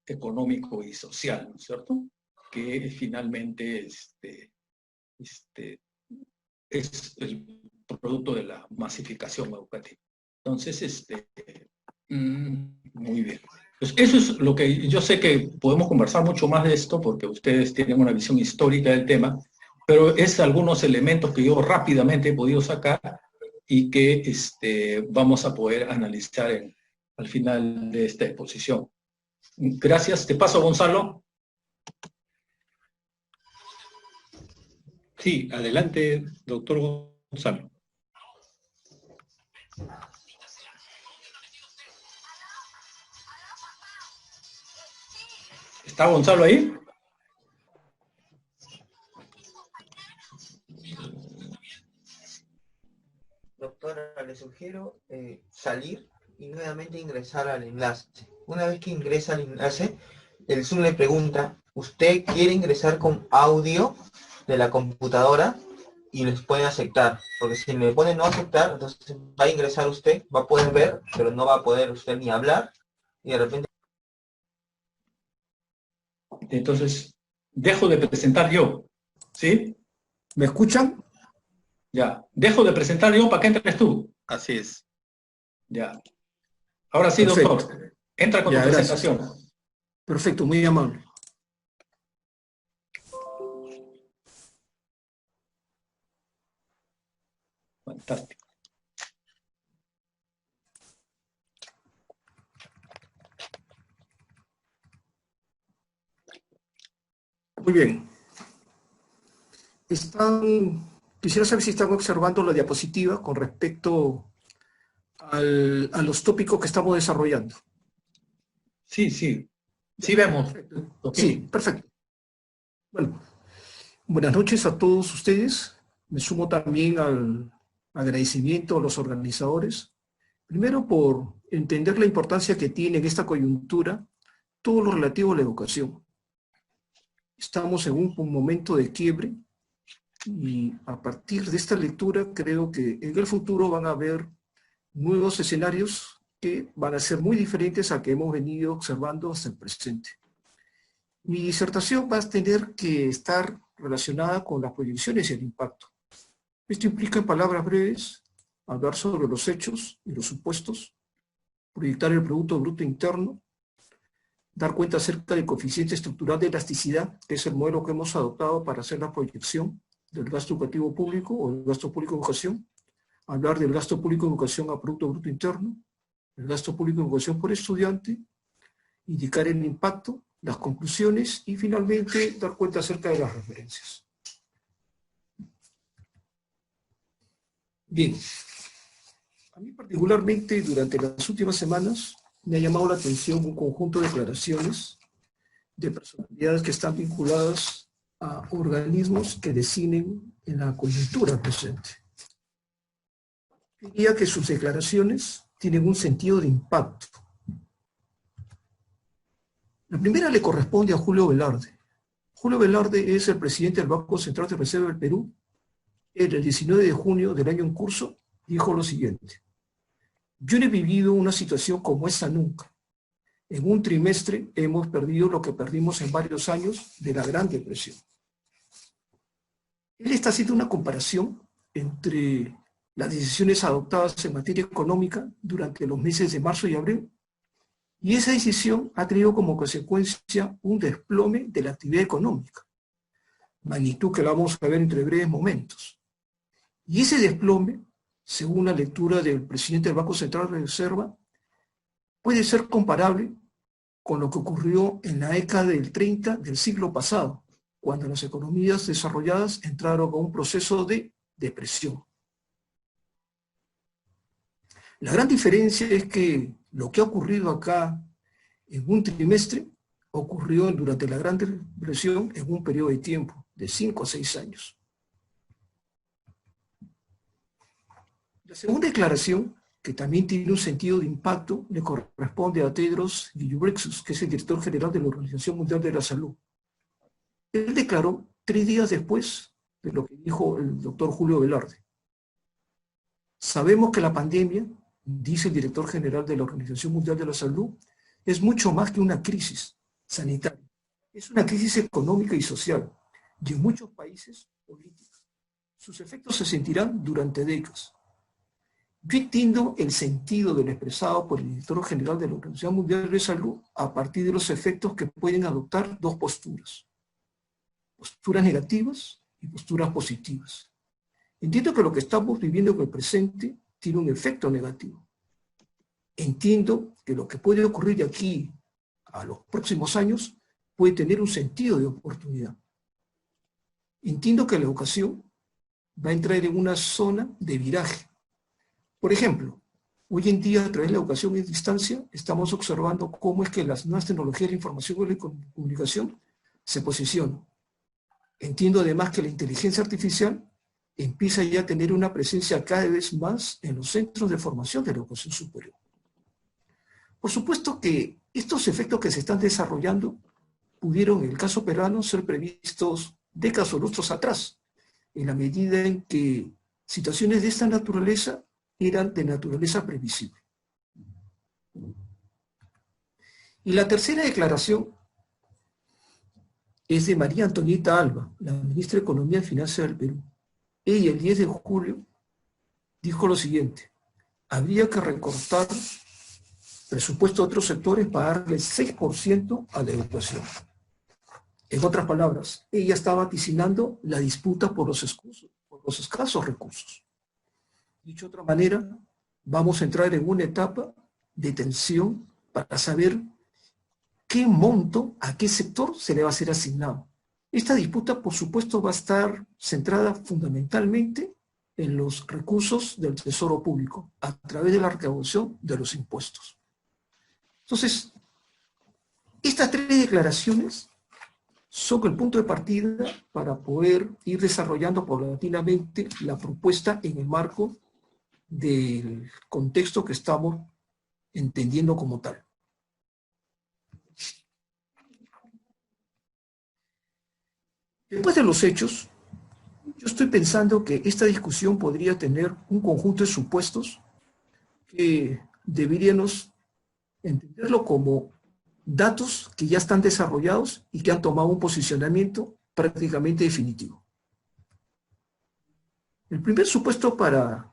económico y social, ¿no es cierto? Que finalmente es el producto de la masificación educativa. Entonces, muy bien. Pues eso es lo que yo sé que podemos conversar mucho más de esto porque ustedes tienen una visión histórica del tema, pero es algunos elementos que yo rápidamente he podido sacar y que vamos a poder analizar al final de esta exposición. Gracias. Te paso, Gonzalo. Sí, adelante, doctor Gonzalo. ¿Está Gonzalo ahí? Doctora, le sugiero salir y nuevamente ingresar al enlace. Una vez que ingresa al enlace, el Zoom le pregunta, ¿usted quiere ingresar con audio de la computadora? Y les puede aceptar, porque si le pone no aceptar, entonces va a ingresar usted, va a poder ver, pero no va a poder usted ni hablar, y de repente... Entonces, dejo de presentar yo, ¿sí? ¿Me escuchan? Ya, dejo de presentar yo para que entres tú. Así es. Ya. Ahora sí, Perfecto. doctor, entra con Ya, tu gracias. presentación. Perfecto, muy amable. Fantástico. Muy bien. Quisiera saber si están observando la diapositiva con respecto a los tópicos que estamos desarrollando. Sí, sí. Sí vemos. Okay. Sí, perfecto. Bueno, buenas noches a todos ustedes. Me sumo también al agradecimiento a los organizadores. Primero, por entender la importancia que tiene en esta coyuntura todo lo relativo a la educación. Estamos en un momento de quiebre y a partir de esta lectura creo que en el futuro van a haber nuevos escenarios que van a ser muy diferentes a que hemos venido observando hasta el presente. Mi disertación va a tener que estar relacionada con las proyecciones y el impacto. Esto implica, en palabras breves, hablar sobre los hechos y los supuestos, proyectar el Producto Bruto Interno, dar cuenta acerca del coeficiente estructural de elasticidad, que es el modelo que hemos adoptado para hacer la proyección del gasto educativo público o del gasto público de educación, hablar del gasto público de educación a Producto Bruto Interno, el gasto público de educación por estudiante, indicar el impacto, las conclusiones y finalmente dar cuenta acerca de las referencias. Bien, a mí particularmente durante las últimas semanas me ha llamado la atención un conjunto de declaraciones de personalidades que están vinculadas a organismos que deciden en la coyuntura presente. Diría que sus declaraciones tienen un sentido de impacto. La primera le corresponde a Julio Velarde. Julio Velarde es el presidente del Banco Central de Reserva del Perú. El 19 de junio del año en curso dijo lo siguiente: yo no he vivido una situación como esta nunca. En un trimestre hemos perdido lo que perdimos en varios años de la Gran Depresión. Él está haciendo una comparación entre las decisiones adoptadas en materia económica durante los meses de marzo y abril, y esa decisión ha tenido como consecuencia un desplome de la actividad económica, magnitud que la vamos a ver entre breves momentos. Y ese desplome, según la lectura del presidente del Banco Central de Reserva, puede ser comparable con lo que ocurrió en la década del 30 del siglo pasado, cuando las economías desarrolladas entraron a un proceso de depresión. La gran diferencia es que lo que ha ocurrido acá en un trimestre ocurrió durante la Gran Depresión en un periodo de tiempo de 5 a 6 años. La segunda declaración, que también tiene un sentido de impacto, le corresponde a Tedros Ghebreyesus, que es el director general de la Organización Mundial de la Salud. Él declaró 3 días después de lo que dijo el doctor Julio Velarde. Sabemos que la pandemia, dice el director general de la Organización Mundial de la Salud, es mucho más que una crisis sanitaria. Es una crisis económica y social, y en muchos países política. Sus efectos se sentirán durante décadas. Yo entiendo el sentido de lo expresado por el director general de la Organización Mundial de Salud a partir de los efectos que pueden adoptar dos posturas. Posturas negativas y posturas positivas. Entiendo que lo que estamos viviendo en el presente tiene un efecto negativo. Entiendo que lo que puede ocurrir de aquí a los próximos años puede tener un sentido de oportunidad. Entiendo que la educación va a entrar en una zona de viraje. Por ejemplo, hoy en día a través de la educación en distancia estamos observando cómo es que las nuevas tecnologías de la información y la comunicación se posicionan. Entiendo además que la inteligencia artificial empieza ya a tener una presencia cada vez más en los centros de formación de la educación superior. Por supuesto que estos efectos que se están desarrollando pudieron, en el caso peruano, ser previstos décadas o lustros atrás, en la medida en que situaciones de esta naturaleza eran de naturaleza previsible. Y la tercera declaración es de María Antonieta Alba, la ministra de Economía y Finanzas del Perú. Ella, el 10 de julio, dijo lo siguiente: habría que recortar presupuesto de otros sectores para darle 6% a la educación. En otras palabras, ella está vaticinando la disputa por los escasos recursos. Dicho de otra manera, vamos a entrar en una etapa de tensión para saber qué monto, a qué sector se le va a ser asignado. Esta disputa, por supuesto, va a estar centrada fundamentalmente en los recursos del Tesoro Público, a través de la recaudación de los impuestos. Entonces, estas 3 declaraciones son el punto de partida para poder ir desarrollando paulatinamente la propuesta en el marco del contexto que estamos entendiendo como tal. Después de los hechos, yo estoy pensando que esta discusión podría tener un conjunto de supuestos que deberíamos entenderlo como datos que ya están desarrollados y que han tomado un posicionamiento prácticamente definitivo. El primer supuesto para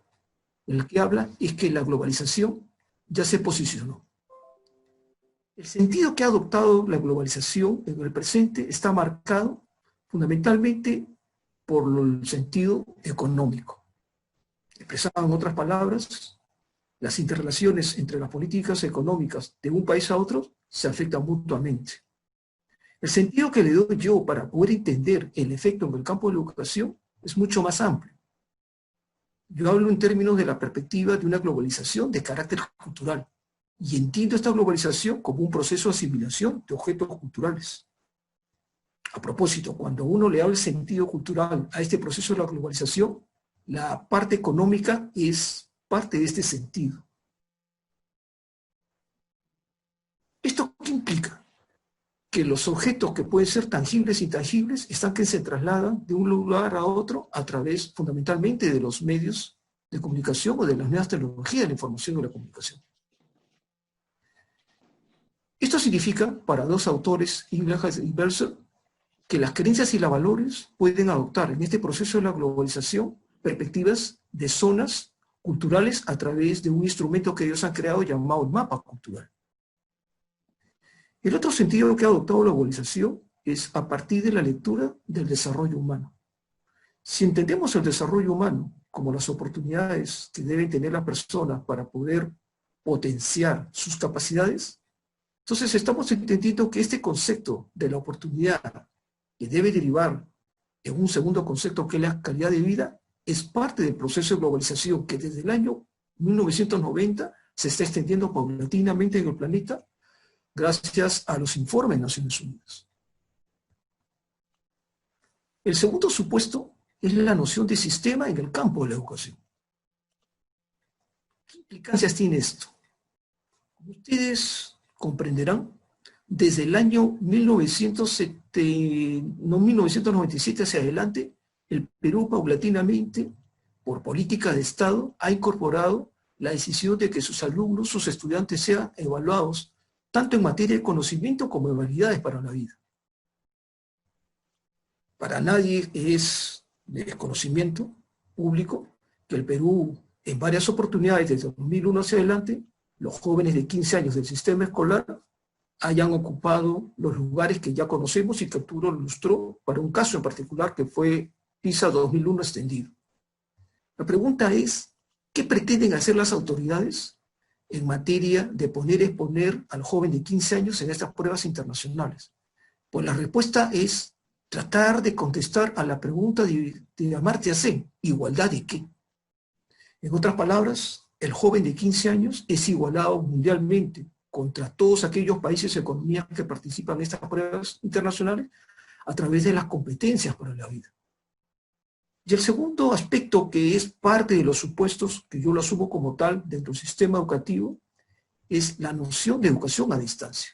el que habla es que la globalización ya se posicionó. El sentido que ha adoptado la globalización en el presente está marcado fundamentalmente por el sentido económico. Expresado en otras palabras, las interrelaciones entre las políticas económicas de un país a otro se afectan mutuamente. El sentido que le doy yo para poder entender el efecto en el campo de la educación es mucho más amplio. Yo hablo en términos de la perspectiva de una globalización de carácter cultural y entiendo esta globalización como un proceso de asimilación de objetos culturales. A propósito, cuando uno le da el sentido cultural a este proceso de la globalización, la parte económica es parte de este sentido. ¿Esto qué implica? Que los objetos que pueden ser tangibles e intangibles están que se trasladan de un lugar a otro a través fundamentalmente de los medios de comunicación o de las nuevas tecnologías de la información y la comunicación. Esto significa, para dos autores, Inglehart y Belzer, que las creencias y los valores pueden adoptar en este proceso de la globalización perspectivas de zonas culturales a través de un instrumento que ellos han creado llamado el mapa cultural. El otro sentido que ha adoptado la globalización es a partir de la lectura del desarrollo humano. Si entendemos el desarrollo humano como las oportunidades que deben tener las personas para poder potenciar sus capacidades, entonces estamos entendiendo que este concepto de la oportunidad que debe derivar en un segundo concepto que es la calidad de vida, es parte del proceso de globalización que desde el año 1990 se está extendiendo paulatinamente en el planeta gracias a los informes de Naciones Unidas. El segundo supuesto es la noción de sistema en el campo de la educación. ¿Qué implicancias tiene esto? Como ustedes comprenderán, desde el año 1997 hacia adelante, el Perú paulatinamente, por política de Estado, ha incorporado la decisión de que sus alumnos, sus estudiantes sean evaluados tanto en materia de conocimiento como en habilidades para la vida. Para nadie es de desconocimiento público que el Perú, en varias oportunidades desde 2001 hacia adelante, los jóvenes de 15 años del sistema escolar hayan ocupado los lugares que ya conocemos y que Arturo ilustró para un caso en particular que fue PISA 2001 extendido. La pregunta es, ¿qué pretenden hacer las autoridades en materia de exponer al joven de 15 años en estas pruebas internacionales? Pues la respuesta es tratar de contestar a la pregunta de Amartya Sen, ¿igualdad de qué? En otras palabras, el joven de 15 años es igualado mundialmente contra todos aquellos países y economías que participan en estas pruebas internacionales a través de las competencias para la vida. Y el segundo aspecto, que es parte de los supuestos que yo lo asumo como tal dentro del sistema educativo, es la noción de educación a distancia.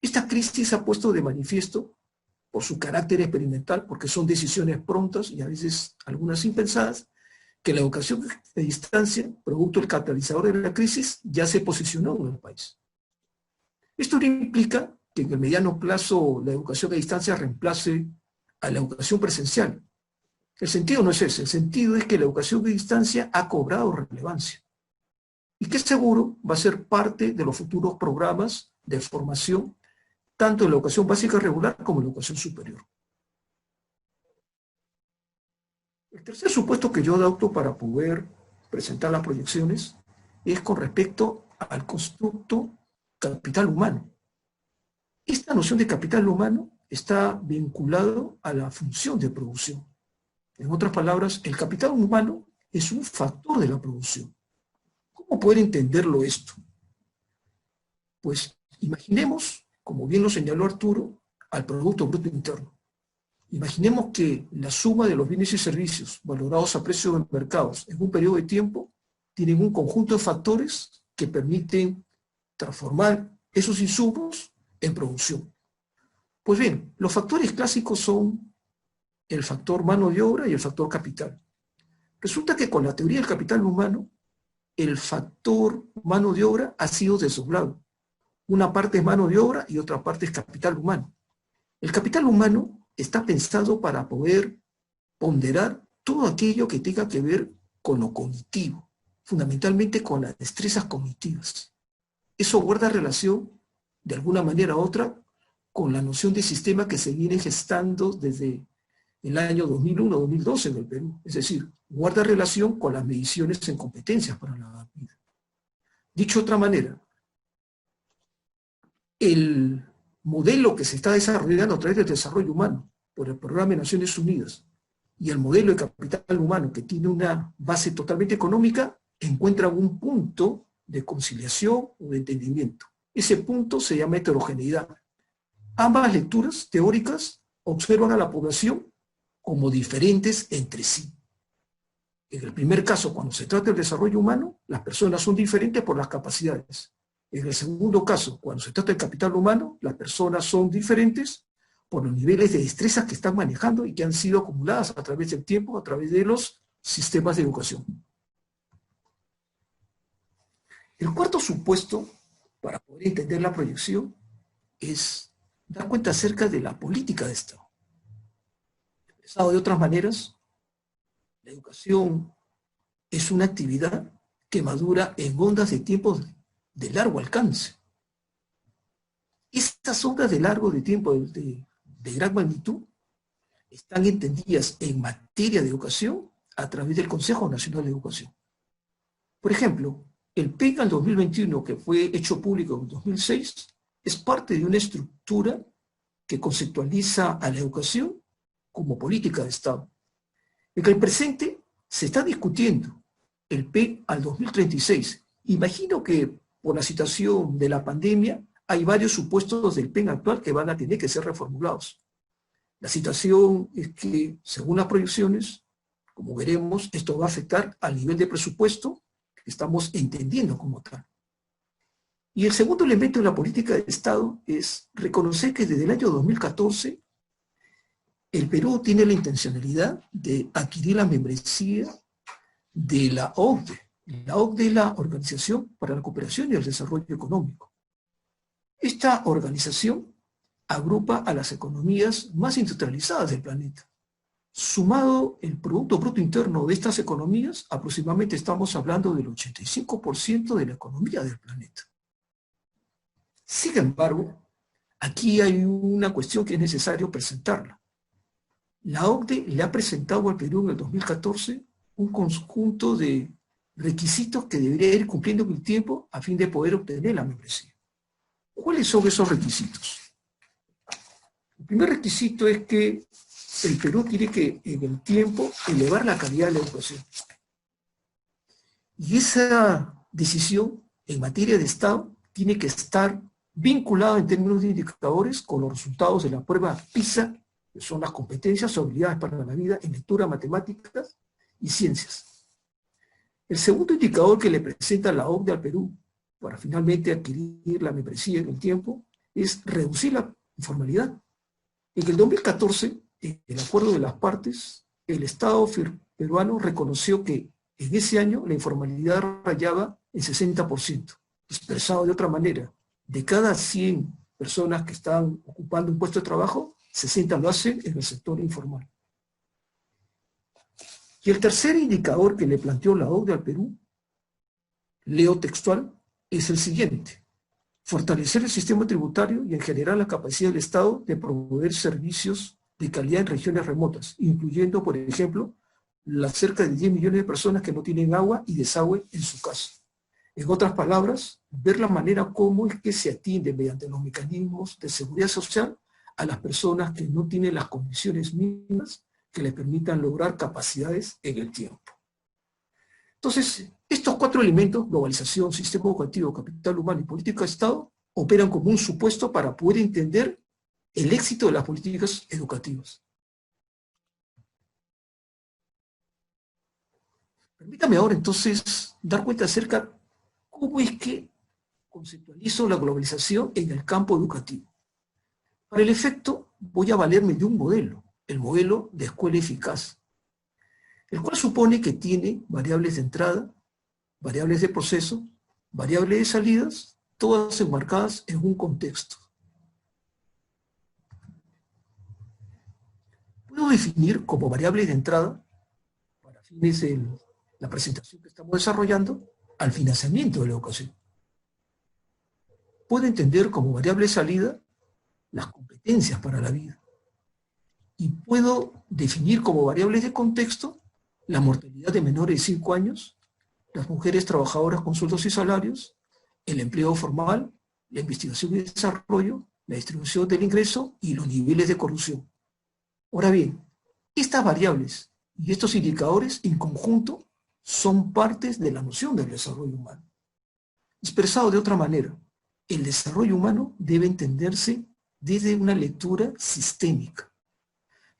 Esta crisis ha puesto de manifiesto, por su carácter experimental, porque son decisiones prontas y a veces algunas impensadas, que la educación a distancia, producto del catalizador de la crisis, ya se posicionó en el país. Esto no implica que en el mediano plazo la educación a distancia reemplace a la educación presencial. El sentido no es ese, el sentido es que la educación a distancia ha cobrado relevancia y que seguro va a ser parte de los futuros programas de formación, tanto en la educación básica regular como en la educación superior. El tercer supuesto que yo adopto para poder presentar las proyecciones es con respecto al constructo capital humano. Esta noción de capital humano está vinculado a la función de producción. En otras palabras, el capital humano es un factor de la producción. ¿Cómo poder entenderlo esto? Pues imaginemos, como bien lo señaló Arturo, al Producto Bruto Interno. Imaginemos que la suma de los bienes y servicios valorados a precio de mercados en un periodo de tiempo tienen un conjunto de factores que permiten transformar esos insumos en producción. Pues bien, los factores clásicos son el factor mano de obra y el factor capital. Resulta que con la teoría del capital humano, el factor mano de obra ha sido desdoblado. Una parte es mano de obra y otra parte es capital humano. El capital humano está pensado para poder ponderar todo aquello que tenga que ver con lo cognitivo, fundamentalmente con las destrezas cognitivas. Eso guarda relación, de alguna manera u otra, con la noción de sistema que se viene gestando desde el año 2001-2012 en el Perú. Es decir, guarda relación con las mediciones en competencias para la vida. Dicho de otra manera, el modelo que se está desarrollando a través del desarrollo humano por el Programa de Naciones Unidas y el modelo de capital humano que tiene una base totalmente económica encuentran un punto de conciliación o de entendimiento. Ese punto se llama heterogeneidad. Ambas lecturas teóricas observan a la población como diferentes entre sí. En el primer caso, cuando se trata del desarrollo humano, las personas son diferentes por las capacidades. En el segundo caso, cuando se trata del capital humano, las personas son diferentes por los niveles de destrezas que están manejando y que han sido acumuladas a través del tiempo, a través de los sistemas de educación. El cuarto supuesto, para poder entender la proyección, es dar cuenta acerca de la política de Estado. Expresado de otras maneras, la educación es una actividad que madura en ondas de tiempo de largo alcance. Estas ondas de largo de tiempo de gran magnitud están entendidas en materia de educación a través del Consejo Nacional de Educación. Por ejemplo, el PEC al 2021, que fue hecho público en 2006, es parte de una estructura que conceptualiza a la educación como política de Estado. En el presente se está discutiendo el PEC al 2036. Imagino que por la situación de la pandemia hay varios supuestos del PEC actual que van a tener que ser reformulados. La situación es que, según las proyecciones, como veremos, esto va a afectar al nivel de presupuesto que estamos entendiendo como tal. Y el segundo elemento de la política de Estado es reconocer que desde el año 2014 el Perú tiene la intencionalidad de adquirir la membresía de la OCDE. La OCDE es la Organización para la Cooperación y el Desarrollo Económico. Esta organización agrupa a las economías más industrializadas del planeta. Sumado el Producto Bruto Interno de estas economías, aproximadamente estamos hablando del 85% de la economía del planeta. Sin embargo, aquí hay una cuestión que es necesario presentarla. La OCDE le ha presentado al Perú en el 2014 un conjunto de requisitos que debería ir cumpliendo con el tiempo a fin de poder obtener la membresía. ¿Cuáles son esos requisitos? El primer requisito es que el Perú tiene que, en el tiempo, elevar la calidad de la educación. Y esa decisión en materia de Estado tiene que estar vinculada en términos de indicadores con los resultados de la prueba PISA, que son las competencias o habilidades para la vida en lectura, matemáticas y ciencias. El segundo indicador que le presenta la OCDE al Perú para finalmente adquirir la membresía en el tiempo es reducir la informalidad. En el 2014, en el acuerdo de las partes, el Estado peruano reconoció que en ese año la informalidad rayaba el 60%. Expresado de otra manera, de cada 100 personas que están ocupando un puesto de trabajo, 60 lo hacen en el sector informal. Y el tercer indicador que le planteó la OCDE al Perú, leo textual, es el siguiente: fortalecer el sistema tributario y en general la capacidad del Estado de proveer servicios de calidad en regiones remotas, incluyendo, por ejemplo, las cerca de 10 millones de personas que no tienen agua y desagüe en su casa. En otras palabras, ver la manera como es que se atiende mediante los mecanismos de seguridad social a las personas que no tienen las condiciones mínimas que les permitan lograr capacidades en el tiempo. Entonces, estos cuatro elementos, globalización, sistema educativo, capital humano y política de Estado, operan como un supuesto para poder entender el éxito de las políticas educativas. Permítame ahora entonces dar cuenta acerca de cómo es que conceptualizo la globalización en el campo educativo. Para el efecto voy a valerme de un modelo, el modelo de escuela eficaz, el cual supone que tiene variables de entrada, variables de proceso, variables de salidas, todas enmarcadas en un contexto. Puedo definir como variable de entrada, para fines de la presentación que estamos desarrollando, al financiamiento de la educación. Puedo entender como variable de salida las competencias para la vida. Y puedo definir como variables de contexto la mortalidad de menores de 5 años, las mujeres trabajadoras con sueldos y salarios, el empleo formal, la investigación y desarrollo, la distribución del ingreso y los niveles de corrupción. Ahora bien, estas variables y estos indicadores en conjunto son partes de la noción del desarrollo humano. Expresado de otra manera, el desarrollo humano debe entenderse desde una lectura sistémica.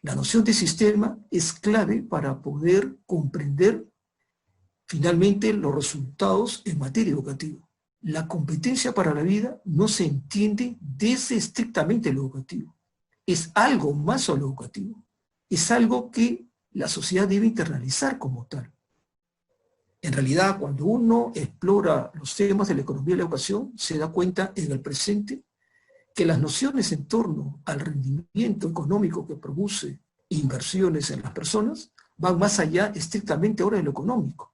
La noción de sistema es clave para poder comprender finalmente los resultados en materia educativa. La competencia para la vida no se entiende desde estrictamente lo educativo. Es algo más a lo educativo. Es algo que la sociedad debe internalizar como tal. En realidad, cuando uno explora los temas de la economía y la educación, se da cuenta en el presente que las nociones en torno al rendimiento económico que produce inversiones en las personas van más allá estrictamente ahora de lo económico.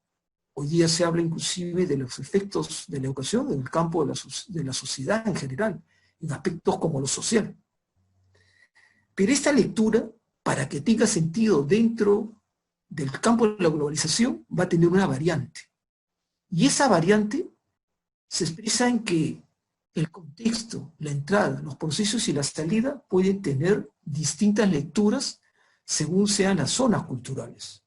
Hoy día se habla inclusive de los efectos de la educación en el campo de la sociedad en general, en aspectos como lo social. Pero esta lectura, para que tenga sentido dentro del campo de la globalización, va a tener una variante. Y esa variante se expresa en que el contexto, la entrada, los procesos y la salida pueden tener distintas lecturas según sean las zonas culturales.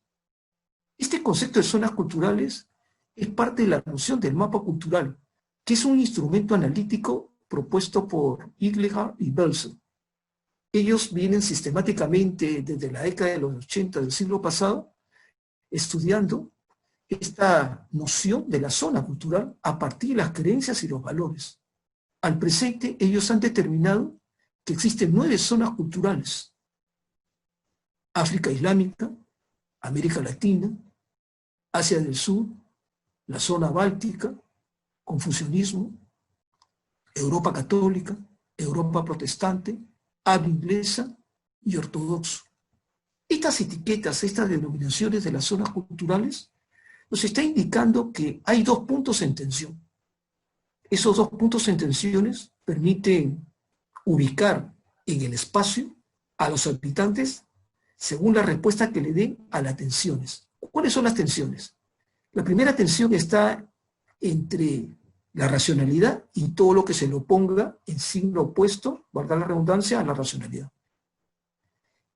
Este concepto de zonas culturales es parte de la noción del mapa cultural, que es un instrumento analítico propuesto por Iglegar y Belson. Ellos vienen sistemáticamente desde la década de los 80 del siglo pasado estudiando esta noción de la zona cultural a partir de las creencias y los valores. Al presente, ellos han determinado que existen 9 zonas culturales: África Islámica, América Latina, Asia del Sur, la zona báltica, confucianismo, Europa católica, Europa protestante, habla inglesa y ortodoxo. Estas etiquetas, estas denominaciones de las zonas culturales, nos está indicando que hay 2 puntos en tensión. Esos 2 puntos en tensiones permiten ubicar en el espacio a los habitantes según la respuesta que le den a las tensiones. ¿Cuáles son las tensiones? La primera tensión está entre la racionalidad y todo lo que se lo ponga en signo opuesto, valga la redundancia, a la racionalidad.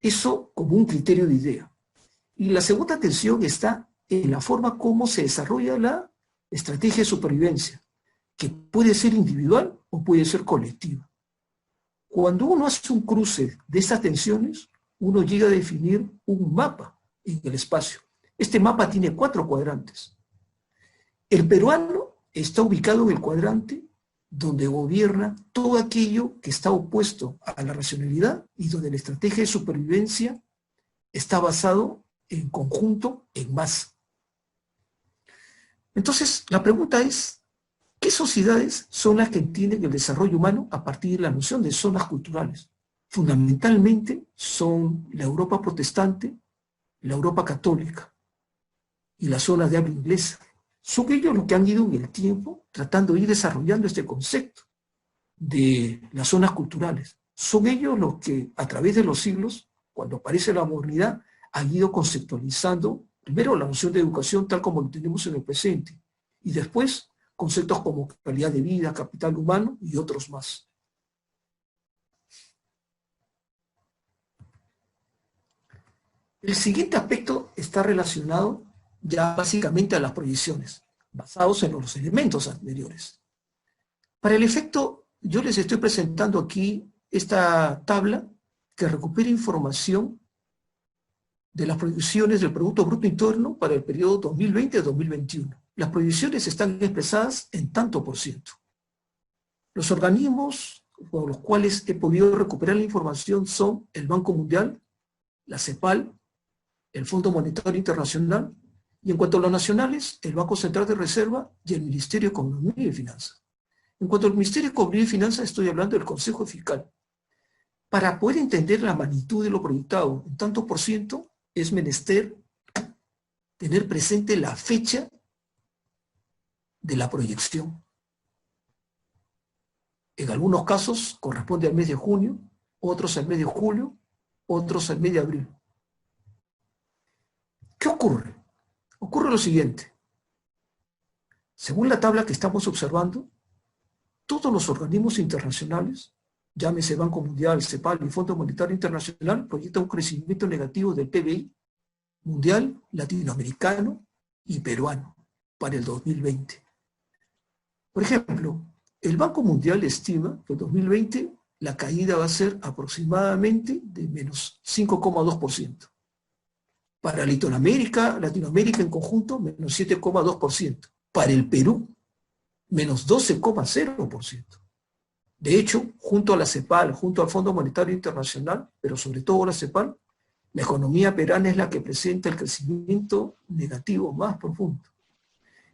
Eso como un criterio de idea. Y la segunda tensión está en la forma como se desarrolla la estrategia de supervivencia, que puede ser individual o puede ser colectiva. Cuando uno hace un cruce de estas tensiones, uno llega a definir un mapa en el espacio. Este mapa tiene 4 cuadrantes. El peruano está ubicado en el cuadrante donde gobierna todo aquello que está opuesto a la racionalidad y donde la estrategia de supervivencia está basado en conjunto, en masa. Entonces, la pregunta es, ¿qué sociedades son las que entienden el desarrollo humano a partir de la noción de zonas culturales? Fundamentalmente son la Europa protestante, la Europa católica y las zonas de habla inglesa. Son ellos los que han ido en el tiempo tratando de ir desarrollando este concepto de las zonas culturales. Son ellos los que, a través de los siglos, cuando aparece la modernidad, han ido conceptualizando, primero la noción de educación tal como lo tenemos en el presente, y después conceptos como calidad de vida, capital humano y otros más. El siguiente aspecto está relacionado ya básicamente a las proyecciones, basados en los elementos anteriores. Para el efecto, yo les estoy presentando aquí esta tabla que recupera información de las proyecciones del Producto Bruto Interno para el periodo 2020-2021. Las proyecciones están expresadas en tanto por ciento. Los organismos con los cuales he podido recuperar la información son el Banco Mundial, la CEPAL, el Fondo Monetario Internacional, y en cuanto a los nacionales, el Banco Central de Reserva y el Ministerio de Economía y Finanzas. En cuanto al Ministerio de Economía y Finanzas, estoy hablando del Consejo Fiscal. Para poder entender la magnitud de lo proyectado en tanto por ciento, es menester tener presente la fecha de la proyección. En algunos casos corresponde al mes de junio, otros al mes de julio, otros al mes de abril. ¿Qué ocurre? Ocurre lo siguiente. Según la tabla que estamos observando, todos los organismos internacionales, llámese Banco Mundial, CEPAL y Fondo Monetario Internacional, proyectan un crecimiento negativo del PBI mundial, latinoamericano y peruano para el 2020. Por ejemplo, el Banco Mundial estima que en 2020 la caída va a ser aproximadamente de menos 5,2%. Para Latinoamérica en conjunto, menos 7,2%. Para el Perú, menos 12,0%. De hecho, junto a la CEPAL, junto al Fondo Monetario Internacional, pero sobre todo la CEPAL, la economía peruana es la que presenta el crecimiento negativo más profundo.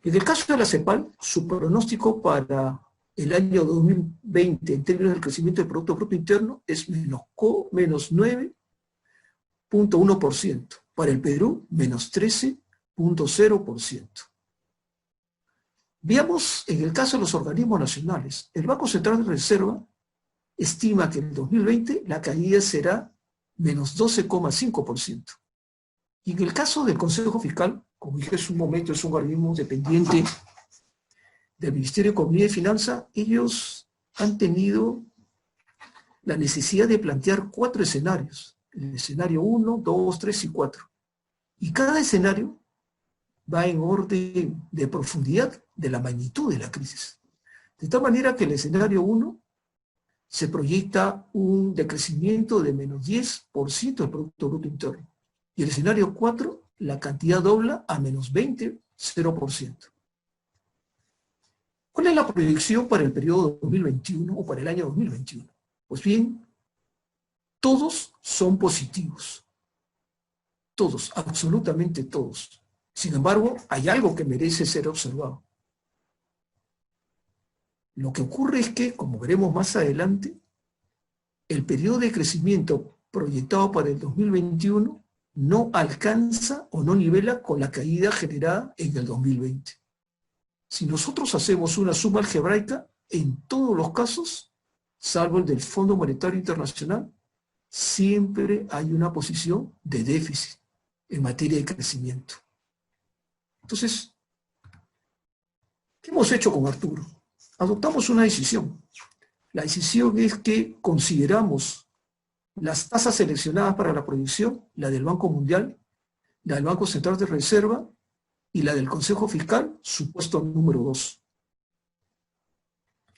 En el caso de la CEPAL, su pronóstico para el año 2020 en términos del crecimiento del Producto Bruto Interno es menos 9.1%. Para el Perú, menos 13.0%. Veamos, en el caso de los organismos nacionales, el Banco Central de Reserva estima que en el 2020 la caída será menos 12.5%. Y en el caso del Consejo Fiscal, como dije hace un momento, es un organismo dependiente del Ministerio de Economía y Finanzas, ellos han tenido la necesidad de plantear 4 escenarios. El escenario 1, 2, 3 y 4. Y cada escenario va en orden de profundidad de la magnitud de la crisis. De tal manera que el escenario 1 se proyecta un decrecimiento de menos 10% del Producto Bruto Interno. Y el escenario 4, la cantidad dobla a menos 0%. ¿Cuál es la proyección para el periodo 2021 o para el año 2021? Pues bien, todos son positivos. Todos, absolutamente todos. Sin embargo, hay algo que merece ser observado. Lo que ocurre es que, como veremos más adelante, el periodo de crecimiento proyectado para el 2021 no alcanza o no nivela con la caída generada en el 2020. Si nosotros hacemos una suma algebraica, en todos los casos, salvo el del Fondo Monetario Internacional, siempre hay una posición de déficit en materia de crecimiento. Entonces, ¿qué hemos hecho con Arturo? Adoptamos una decisión. La decisión es que consideramos las tasas seleccionadas para la proyección, la del Banco Mundial, la del Banco Central de Reserva y la del Consejo Fiscal, supuesto número 2.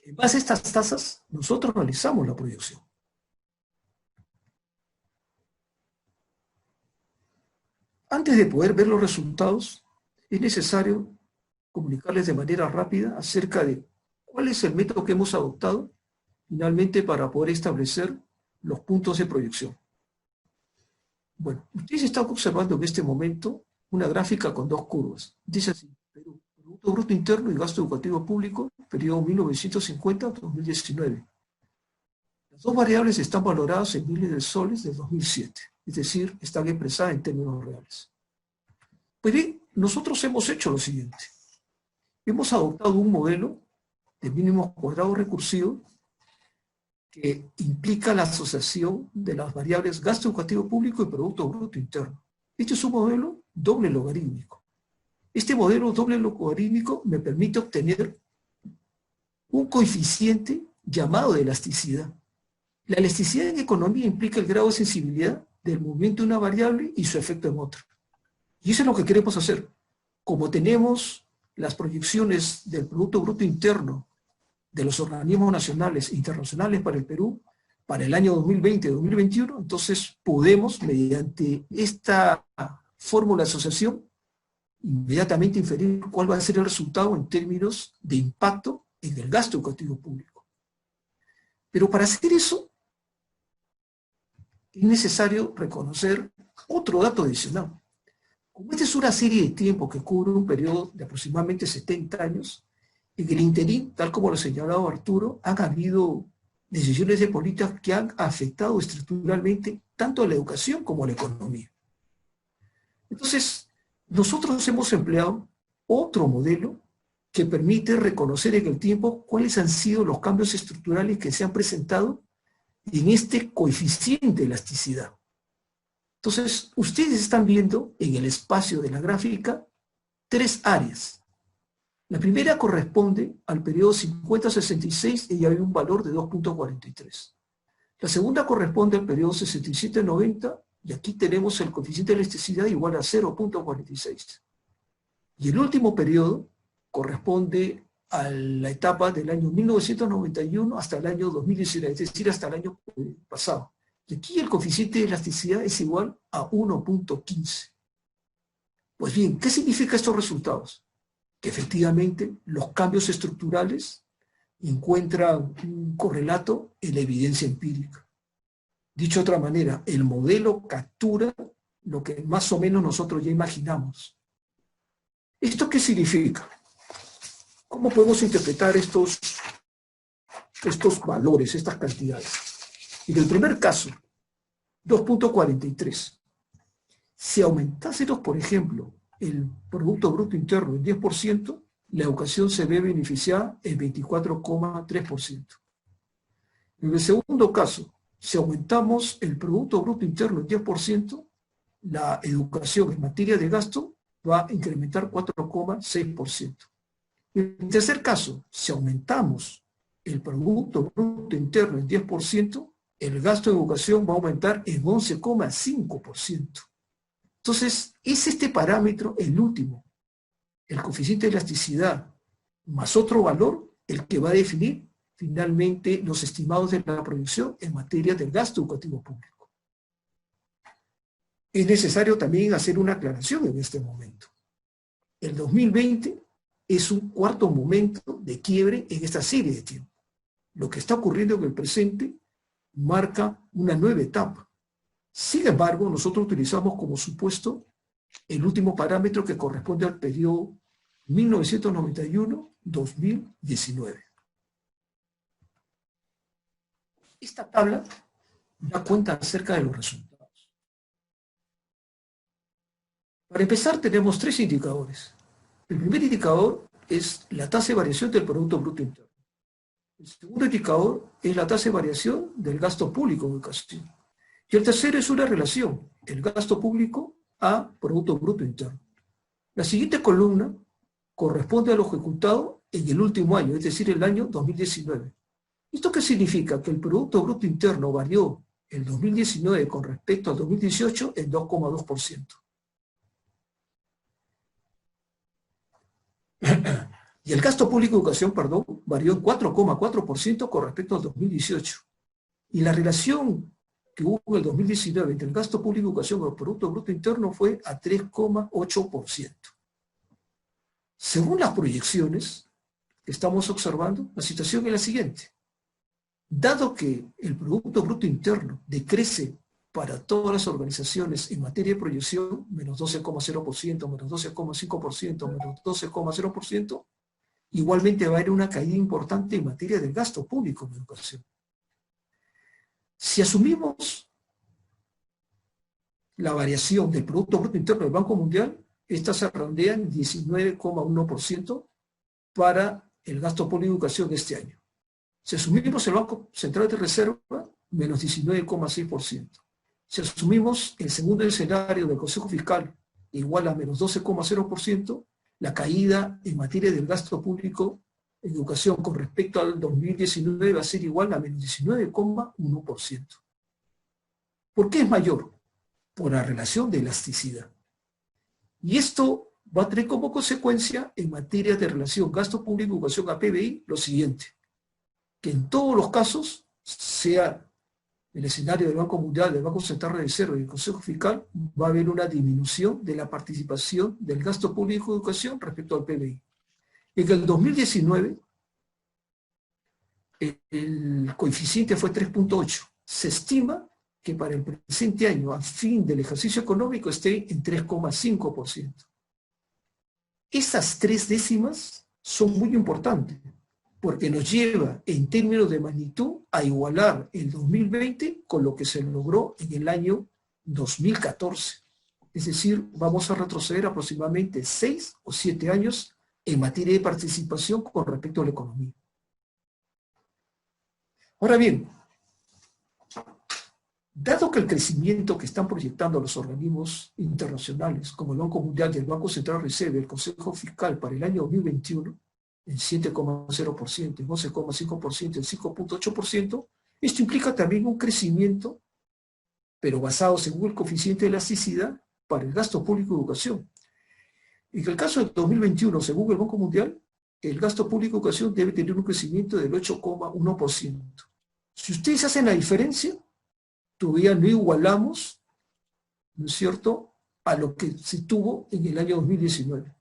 En base a estas tasas, nosotros realizamos la proyección. Antes de poder ver los resultados, es necesario comunicarles de manera rápida acerca de cuál es el método que hemos adoptado finalmente para poder establecer los puntos de proyección. Bueno, ustedes están observando en este momento una gráfica con 2 curvas. Dice así: Perú, Producto Bruto Interno y Gasto Educativo Público, periodo 1950-2019. Las 2 variables están valoradas en miles de soles del 2007, es decir, están expresadas en términos reales. Pues bien, nosotros hemos hecho lo siguiente. Hemos adoptado un modelo de mínimos cuadrados recursivos que implica la asociación de las variables gasto educativo público y Producto Bruto Interno. Este es un modelo doble logarítmico. Este modelo doble logarítmico me permite obtener un coeficiente llamado de elasticidad. La elasticidad en economía implica el grado de sensibilidad del movimiento de una variable y su efecto en otra. Y eso es lo que queremos hacer. Como tenemos las proyecciones del Producto Bruto Interno de los organismos nacionales e internacionales para el Perú, para el año 2020-2021, entonces podemos, mediante esta fórmula de asociación, inmediatamente inferir cuál va a ser el resultado en términos de impacto en el gasto educativo público. Pero para hacer eso, es necesario reconocer otro dato adicional. Como esta es una serie de tiempo que cubre un periodo de aproximadamente 70 años, en el interín, tal como lo señalaba Arturo, han habido decisiones de política que han afectado estructuralmente tanto a la educación como a la economía. Entonces, nosotros hemos empleado otro modelo que permite reconocer en el tiempo cuáles han sido los cambios estructurales que se han presentado en este coeficiente de elasticidad. Entonces, ustedes están viendo en el espacio de la gráfica 3 áreas. La primera corresponde al periodo 50-66 y hay un valor de 2.43. La segunda corresponde al periodo 67-90 y aquí tenemos el coeficiente de elasticidad igual a 0.46. Y el último periodo corresponde a la etapa del año 1991 hasta el año 2019, es decir, hasta el año pasado. Y aquí el coeficiente de elasticidad es igual a 1.15. Pues bien, ¿qué significan estos resultados? Que efectivamente los cambios estructurales encuentran un correlato en la evidencia empírica. Dicho de otra manera, el modelo captura lo que más o menos nosotros ya imaginamos. ¿Esto qué significa? ¿Cómo podemos interpretar estos estos valores, estas cantidades. En el primer caso, 2.43. Si aumentásemos, por ejemplo, el Producto Bruto Interno en 10%, la educación se ve beneficiada en 24,3%. En el segundo caso, si aumentamos el Producto Bruto Interno en 10%, la educación en materia de gasto va a incrementar 4,6%. En el tercer caso, si aumentamos el Producto Bruto Interno en 10%, el gasto en educación va a aumentar en 11,5%. Entonces, es este parámetro el último, el coeficiente de elasticidad, más otro valor, el que va a definir finalmente los estimados de la proyección en materia del gasto educativo público. Es necesario también hacer una aclaración en este momento. El 2020 es un cuarto momento de quiebre en esta serie de tiempo. Lo que está ocurriendo en el presente marca una nueva etapa. Sin embargo, nosotros utilizamos como supuesto el último parámetro que corresponde al periodo 1991-2019. Esta tabla da cuenta acerca de los resultados. Para empezar, tenemos tres indicadores. El primer indicador es la tasa de variación del Producto Bruto Interno. El segundo indicador es la tasa de variación del gasto público en educación. Y el tercero es una relación, el gasto público a Producto Bruto Interno. La siguiente columna corresponde a lo ejecutado en el último año, es decir, el año 2019. ¿Esto qué significa? Que el Producto Bruto Interno varió el 2019 con respecto al 2018 en 2,2%. Y el gasto público de educación, varió en 4,4% con respecto al 2018. Y la relación que hubo en el 2019 entre el gasto público de educación y el Producto Bruto Interno fue a 3,8%. Según las proyecciones que estamos observando, la situación es la siguiente. Dado que el Producto Bruto Interno decrece para todas las organizaciones en materia de proyección, menos 12,0%, menos 12,5%, menos 12,0%, igualmente va a haber una caída importante en materia del gasto público en educación. Si asumimos la variación del Producto Bruto Interno del Banco Mundial, esta se redondea en 19,1% para el gasto público de educación este año. Si asumimos el Banco Central de Reserva, menos 19,6%. Si asumimos el segundo escenario del Consejo Fiscal, igual a menos 12,0%, la caída en materia del gasto público en educación con respecto al 2019 va a ser igual a menos 19,1%. ¿Por qué es mayor? Por la relación de elasticidad. Y esto va a tener como consecuencia en materia de relación gasto público educación a PBI lo siguiente, que en todos los casos, sea el escenario del Banco Mundial, del Banco Central de Reserva y del Consejo Fiscal, va a haber una disminución de la participación del gasto público de educación respecto al PBI. En el 2019, el coeficiente fue 3,8. Se estima que para el presente año, a fin del ejercicio económico, esté en 3,5%. Esas 3 décimas son muy importantes, porque nos lleva en términos de magnitud a igualar el 2020 con lo que se logró en el año 2014. Es decir, vamos a retroceder aproximadamente 6 o 7 años en materia de participación con respecto a la economía. Ahora bien, dado que el crecimiento que están proyectando los organismos internacionales, como el Banco Mundial y el Banco Central de Reserva y el Consejo Fiscal para el año 2021, en 7,0%, en 11,5%, en 5,8%, esto implica también un crecimiento, pero basado según el coeficiente de elasticidad, para el gasto público de educación. En el caso del 2021, según el Banco Mundial, el gasto público de educación debe tener un crecimiento del 8,1%. Si ustedes hacen la diferencia, todavía no igualamos, ¿no es cierto?, a lo que se tuvo en el año 2019.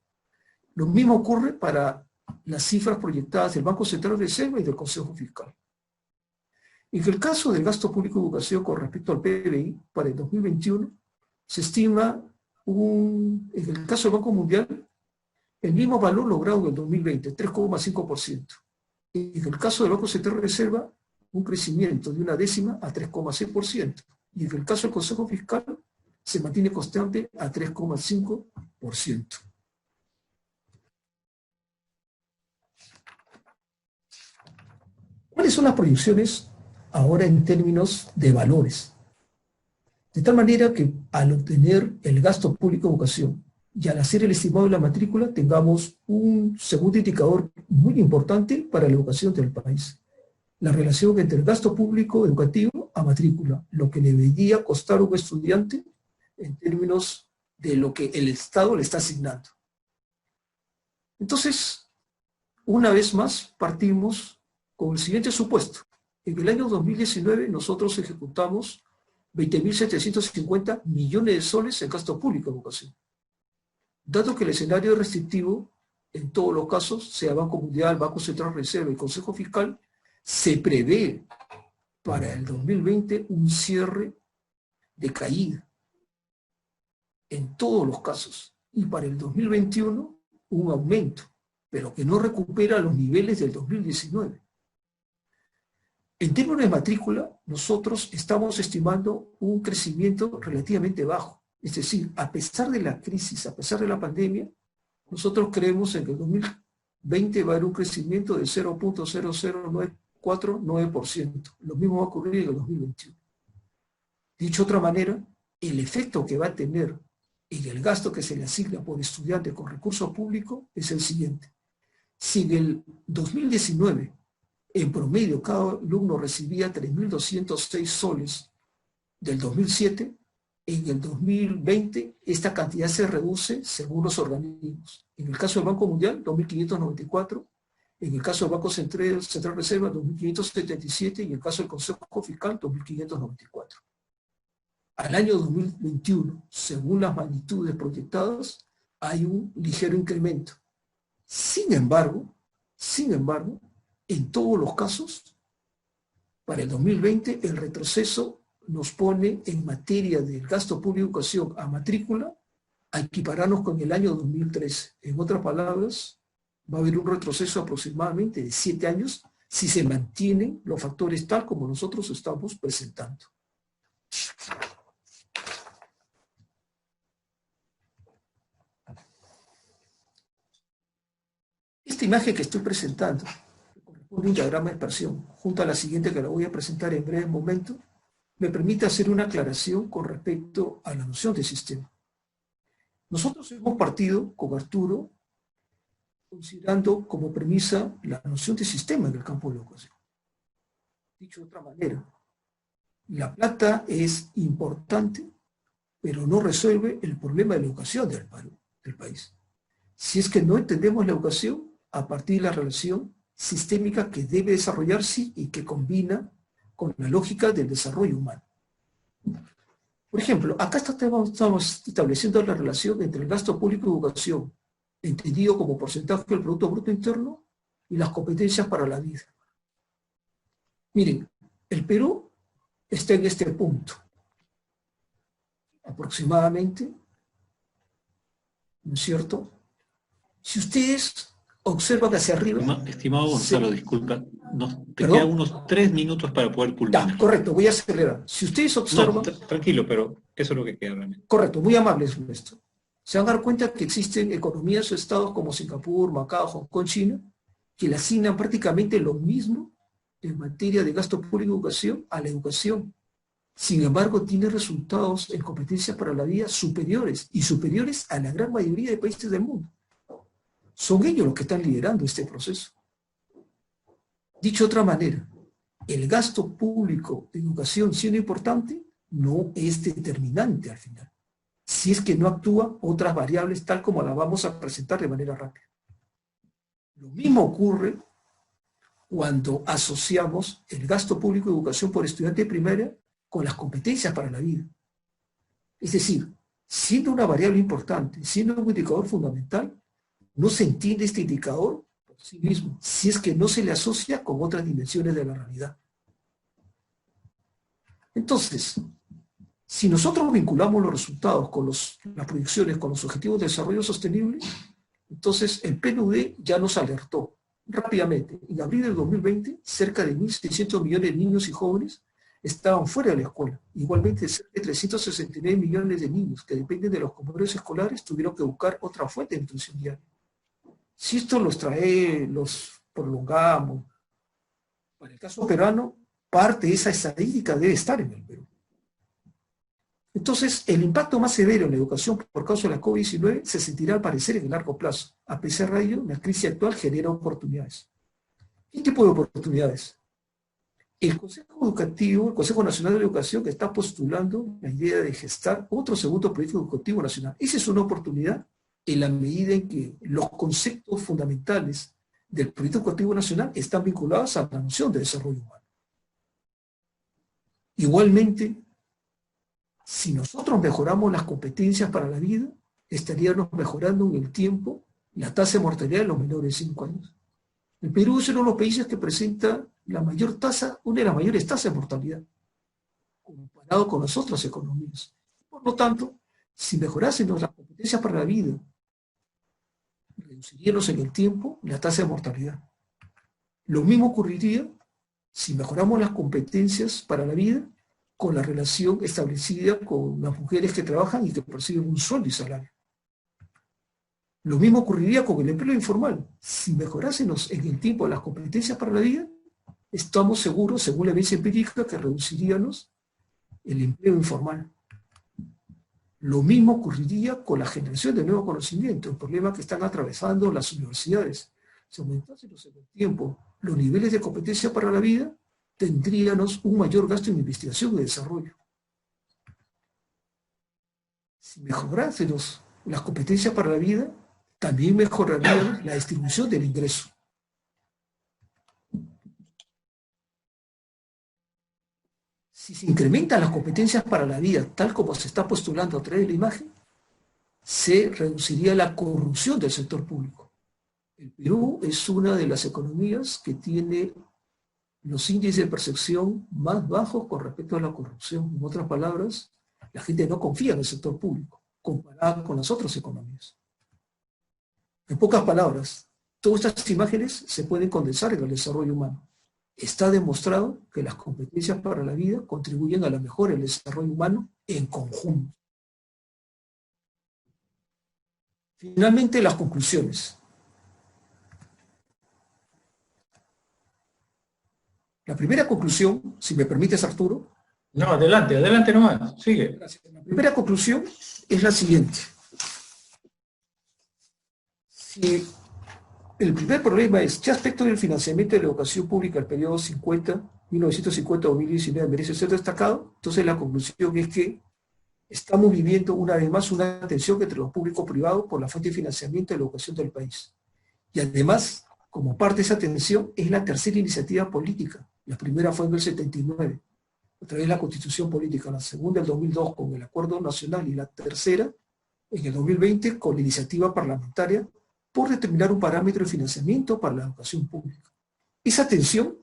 Lo mismo ocurre para las cifras proyectadas del Banco Central de Reserva y del Consejo Fiscal. En el caso del gasto público de educación con respecto al PBI, para el 2021, se estima en el caso del Banco Mundial, el mismo valor logrado en el 2020, 3,5%. En el caso del Banco Central de Reserva, un crecimiento de 0,1 a 3,6%. Y en el caso del Consejo Fiscal, se mantiene constante a 3,5%. ¿Cuáles son las proyecciones ahora en términos de valores? De tal manera que al obtener el gasto público de educación y al hacer el estimado de la matrícula, tengamos un segundo indicador muy importante para la educación del país. La relación entre el gasto público educativo a matrícula, lo que le debería costar a un estudiante en términos de lo que el Estado le está asignando. Entonces, una vez más, partimos con el siguiente supuesto. En el año 2019 nosotros ejecutamos 20.750 millones de soles en gasto público de educación. Dado que el escenario es restrictivo, en todos los casos, sea Banco Mundial, Banco Central de Reserva y Consejo Fiscal, se prevé para el 2020 un cierre de caída en todos los casos, y para el 2021 un aumento, pero que no recupera los niveles del 2019. En términos de matrícula, nosotros estamos estimando un crecimiento relativamente bajo. Es decir, a pesar de la crisis, a pesar de la pandemia, nosotros creemos en que el 2020 va a haber un crecimiento de 0.00949%. Lo mismo va a ocurrir en el 2021. Dicho de otra manera, el efecto que va a tener en el gasto que se le asigna por estudiante con recursos públicos es el siguiente. Si en el 2019, en promedio, cada alumno recibía 3.206 soles del 2007, en el 2020 esta cantidad se reduce según los organismos. En el caso del Banco Mundial, 2.594, en el caso del Banco Central Reserva, 2.577, y en el caso del Consejo Fiscal, 2.594. Al año 2021, según las magnitudes proyectadas, hay un ligero incremento. Sin embargo, en todos los casos, para el 2020, el retroceso nos pone en materia del gasto público de educación a matrícula a equipararnos con el año 2013. En otras palabras, va a haber un retroceso aproximadamente de 7 años si se mantienen los factores tal como nosotros estamos presentando. Esta imagen que estoy presentando corresponde a un diagrama de dispersión, junto a la siguiente que la voy a presentar en breve momento, me permite hacer una aclaración con respecto a la noción de sistema. Nosotros hemos partido con Arturo considerando como premisa la noción de sistema en el campo de la educación. Dicho de otra manera, la plata es importante, pero no resuelve el problema de la educación del país. Si es que no entendemos la educación a partir de la relación sistémica que debe desarrollarse y que combina con la lógica del desarrollo humano. Por ejemplo, acá estamos estableciendo la relación entre el gasto público de educación, entendido como porcentaje del Producto Bruto Interno, y las competencias para la vida. Miren, el Perú está en este punto. Aproximadamente, ¿no es cierto? Si ustedes observan hacia arriba... Estimado Gonzalo, sí. Disculpa, te quedan unos 3 minutos para poder culminar. Ya, correcto, voy a acelerar. Si ustedes observan... No, tranquilo, pero eso es lo que queda realmente. Correcto, muy amable es esto. Se van a dar cuenta que existen economías o estados como Singapur, Macao, Hong Kong, China, que le asignan prácticamente lo mismo en materia de gasto público de educación a la educación. Sin embargo, tiene resultados en competencias para la vida superiores, y superiores a la gran mayoría de países del mundo. Son ellos los que están liderando este proceso. Dicho de otra manera, el gasto público de educación, siendo importante, no es determinante al final, si es que no actúan otras variables tal como las vamos a presentar de manera rápida. Lo mismo ocurre cuando asociamos el gasto público de educación por estudiante de primaria con las competencias para la vida. Es decir, siendo una variable importante, siendo un indicador fundamental, no se entiende este indicador por sí mismo, si es que no se le asocia con otras dimensiones de la realidad. Entonces, si nosotros vinculamos los resultados con las proyecciones, con los objetivos de desarrollo sostenible, entonces el PNUD ya nos alertó rápidamente. En abril del 2020, cerca de 1.600 millones de niños y jóvenes estaban fuera de la escuela. Igualmente, cerca de 369 millones de niños que dependen de los comedores escolares tuvieron que buscar otra fuente de nutrición diaria. Si esto los prolongamos, para el caso peruano, parte de esa estadística debe estar en el Perú. Entonces, el impacto más severo en la educación por causa de la COVID-19 se sentirá al parecer en el largo plazo. A pesar de ello, la crisis actual genera oportunidades. ¿Qué tipo de oportunidades? El Consejo Educativo, el Consejo Nacional de Educación, que está postulando la idea de gestar otro segundo proyecto educativo nacional. Esa es una oportunidad en la medida en que los conceptos fundamentales del proyecto educativo nacional están vinculados a la noción de desarrollo humano. Igualmente, si nosotros mejoramos las competencias para la vida, estaríamos mejorando en el tiempo la tasa de mortalidad de los menores de 5 años. El Perú es uno de los países que presenta la mayor tasa, una de las mayores tasas de mortalidad, comparado con las otras economías. Por lo tanto, si mejorásemos las competencias para la vida, reduciríamos en el tiempo la tasa de mortalidad. Lo mismo ocurriría si mejoramos las competencias para la vida con la relación establecida con las mujeres que trabajan y que perciben un sueldo y salario. Lo mismo ocurriría con el empleo informal. Si mejorásemos en el tiempo las competencias para la vida, estamos seguros, según la evidencia empírica, que reduciríamos el empleo informal. Lo mismo ocurriría con la generación de nuevo conocimiento, el problema que están atravesando las universidades. Si aumentásemos en el tiempo los niveles de competencia para la vida, tendríamos un mayor gasto en investigación y desarrollo. Si mejorásemos las competencias para la vida, también mejoraríamos la distribución del ingreso. Si se incrementan las competencias para la vida, tal como se está postulando a través de la imagen, se reduciría la corrupción del sector público. El Perú es una de las economías que tiene los índices de percepción más bajos con respecto a la corrupción. En otras palabras, la gente no confía en el sector público, comparada con las otras economías. En pocas palabras, todas estas imágenes se pueden condensar en el desarrollo humano. Está demostrado que las competencias para la vida contribuyen a la mejora del desarrollo humano en conjunto. Finalmente, las conclusiones. La primera conclusión, si me permites, Arturo. No, adelante, adelante nomás, sigue. Gracias. La primera conclusión es la siguiente. Si el primer problema es qué aspecto del financiamiento de la educación pública del periodo 1950-2019 merece ser destacado, entonces la conclusión es que estamos viviendo una vez más una tensión entre lo público-privado por la fuente de financiamiento de la educación del país. Y además, como parte de esa tensión, es la tercera iniciativa política. La primera fue en el 79, a través de la Constitución Política, la segunda en el 2002 con el Acuerdo Nacional y la tercera en el 2020 con la iniciativa parlamentaria por determinar un parámetro de financiamiento para la educación pública. Esa tensión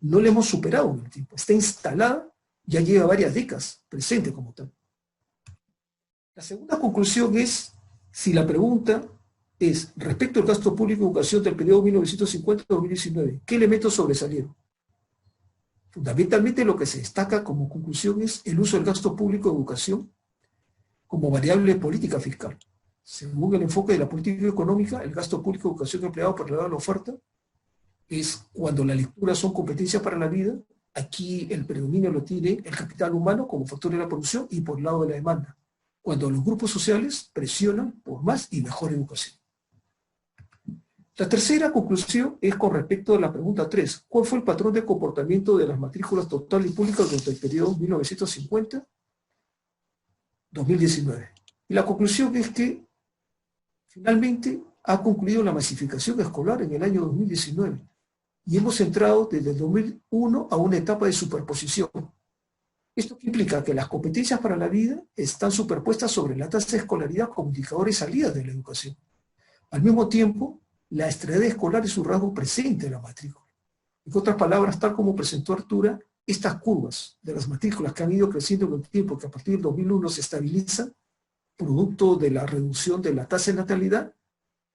no la hemos superado en el tiempo, está instalada, ya lleva varias décadas presente como tal. La segunda conclusión es, si la pregunta es respecto al gasto público de educación del periodo 1950-2019, ¿qué elementos sobresalieron? Fundamentalmente lo que se destaca como conclusión es el uso del gasto público de educación como variable de política fiscal. Según el enfoque de la política económica, el gasto público de educación empleado por la oferta es cuando las lecturas son competencias para la vida. Aquí el predominio lo tiene el capital humano como factor de la producción y por el lado de la demanda, cuando los grupos sociales presionan por más y mejor educación. La tercera conclusión es con respecto a la pregunta 3. ¿Cuál fue el patrón de comportamiento de las matrículas totales y públicas durante el periodo 1950-2019? Y la conclusión es que finalmente ha concluido la masificación escolar en el año 2019 y hemos entrado desde el 2001 a una etapa de superposición. Esto implica que las competencias para la vida están superpuestas sobre la tasa de escolaridad como indicadores salidas de la educación. Al mismo tiempo, la estadía escolar es un rasgo presente en la matrícula. En otras palabras, tal como presentó Arturo, estas curvas de las matrículas que han ido creciendo en el tiempo, que a partir del 2001 se estabilizan, producto de la reducción de la tasa de natalidad,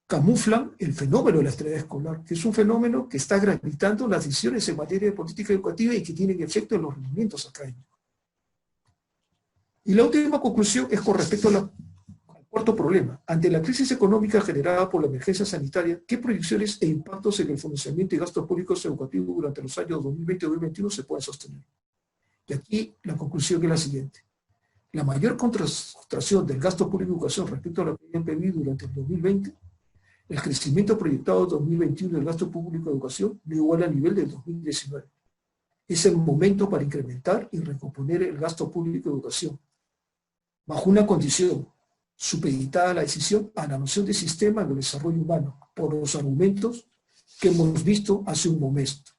camuflan el fenómeno de la austeridad escolar, que es un fenómeno que está gravitando las decisiones en materia de política educativa y que tienen efecto en los rendimientos académicos. Y la última conclusión es con respecto al cuarto problema. Ante la crisis económica generada por la emergencia sanitaria, ¿qué proyecciones e impactos en el financiamiento y gastos públicos educativos durante los años 2020 y 2021 se pueden sostener? Y aquí la conclusión es la siguiente. La mayor contracción del gasto público de educación respecto a la PIB durante el 2020, el crecimiento proyectado en 2021 del gasto público de educación no iguala al nivel del 2019. Es el momento para incrementar y recomponer el gasto público de educación, bajo una condición, supeditada a la decisión a la noción de sistema de desarrollo humano, por los argumentos que hemos visto hace un momento.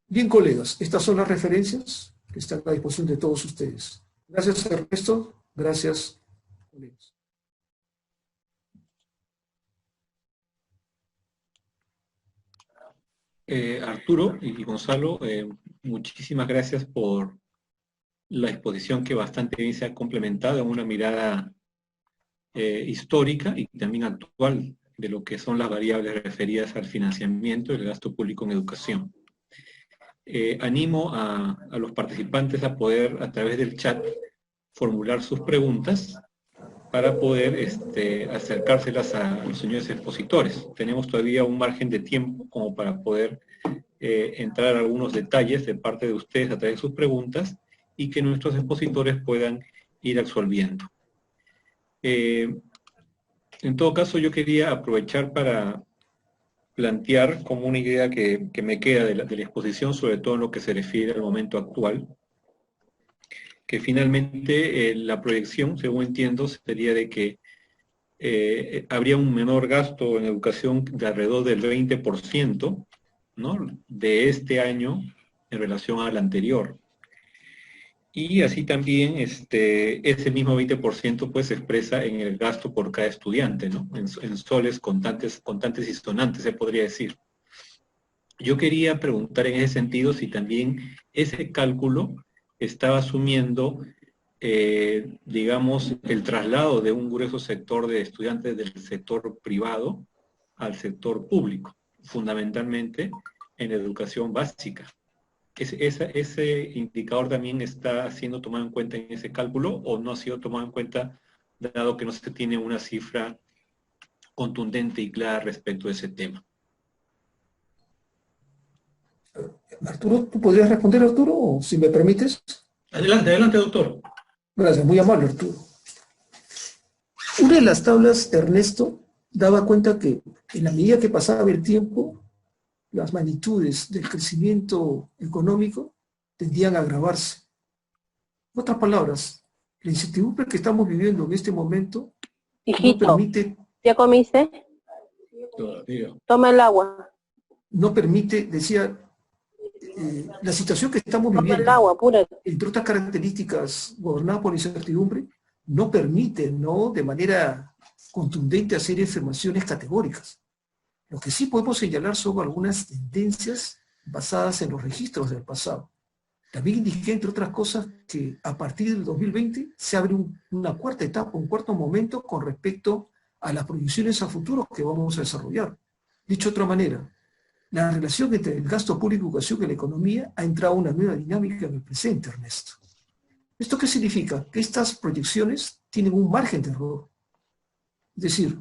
Bien, colegas, estas son las referencias que están a disposición de todos ustedes. Gracias, Ernesto. Gracias, colegas. Arturo y Gonzalo, muchísimas gracias por la exposición que bastante bien se ha complementado en una mirada histórica y también actual de lo que son las variables referidas al financiamiento y el gasto público en educación. Animo a los participantes a poder, a través del chat, formular sus preguntas para poder acercárselas a los señores expositores. Tenemos todavía un margen de tiempo como para poder entrar a algunos detalles de parte de ustedes a través de sus preguntas y que nuestros expositores puedan ir absolviendo. En todo caso, yo quería aprovechar para plantear como una idea que me queda de la exposición, sobre todo en lo que se refiere al momento actual, que finalmente la proyección, según entiendo, sería de que habría un menor gasto en educación de alrededor del 20%, ¿no?, de este año en relación al anterior. Y así también ese mismo 20% pues se expresa en el gasto por cada estudiante, ¿no?, en soles contantes y sonantes, se podría decir. Yo quería preguntar en ese sentido si también ese cálculo estaba asumiendo, digamos, el traslado de un grueso sector de estudiantes del sector privado al sector público, fundamentalmente en educación básica. ¿Ese indicador también está siendo tomado en cuenta en ese cálculo o no ha sido tomado en cuenta, dado que no se tiene una cifra contundente y clara respecto a ese tema? Arturo, ¿tú podrías responder, Arturo, o si me permites? Adelante, doctor. Gracias, muy amable, Arturo. Una de las tablas, Ernesto, daba cuenta que en la medida que pasaba el tiempo, las magnitudes del crecimiento económico tendían a agravarse. En otras palabras, la incertidumbre que estamos viviendo en este momento Hijito, no permite... ¿ya comiste? Todavía. Toma el agua. No permite, decía, la situación que estamos Toma viviendo, el agua, apúrate. entre otras características gobernadas por la incertidumbre, no permite, ¿no?, de manera contundente hacer afirmaciones categóricas. Lo que sí podemos señalar son algunas tendencias basadas en los registros del pasado. También indiqué, entre otras cosas, que a partir del 2020 se abre una cuarta etapa, un cuarto momento con respecto a las proyecciones a futuro que vamos a desarrollar. Dicho de otra manera, la relación entre el gasto público y educación y la economía ha entrado a una nueva dinámica en el presente, Ernesto. ¿Esto qué significa? Que estas proyecciones tienen un margen de error. Es decir,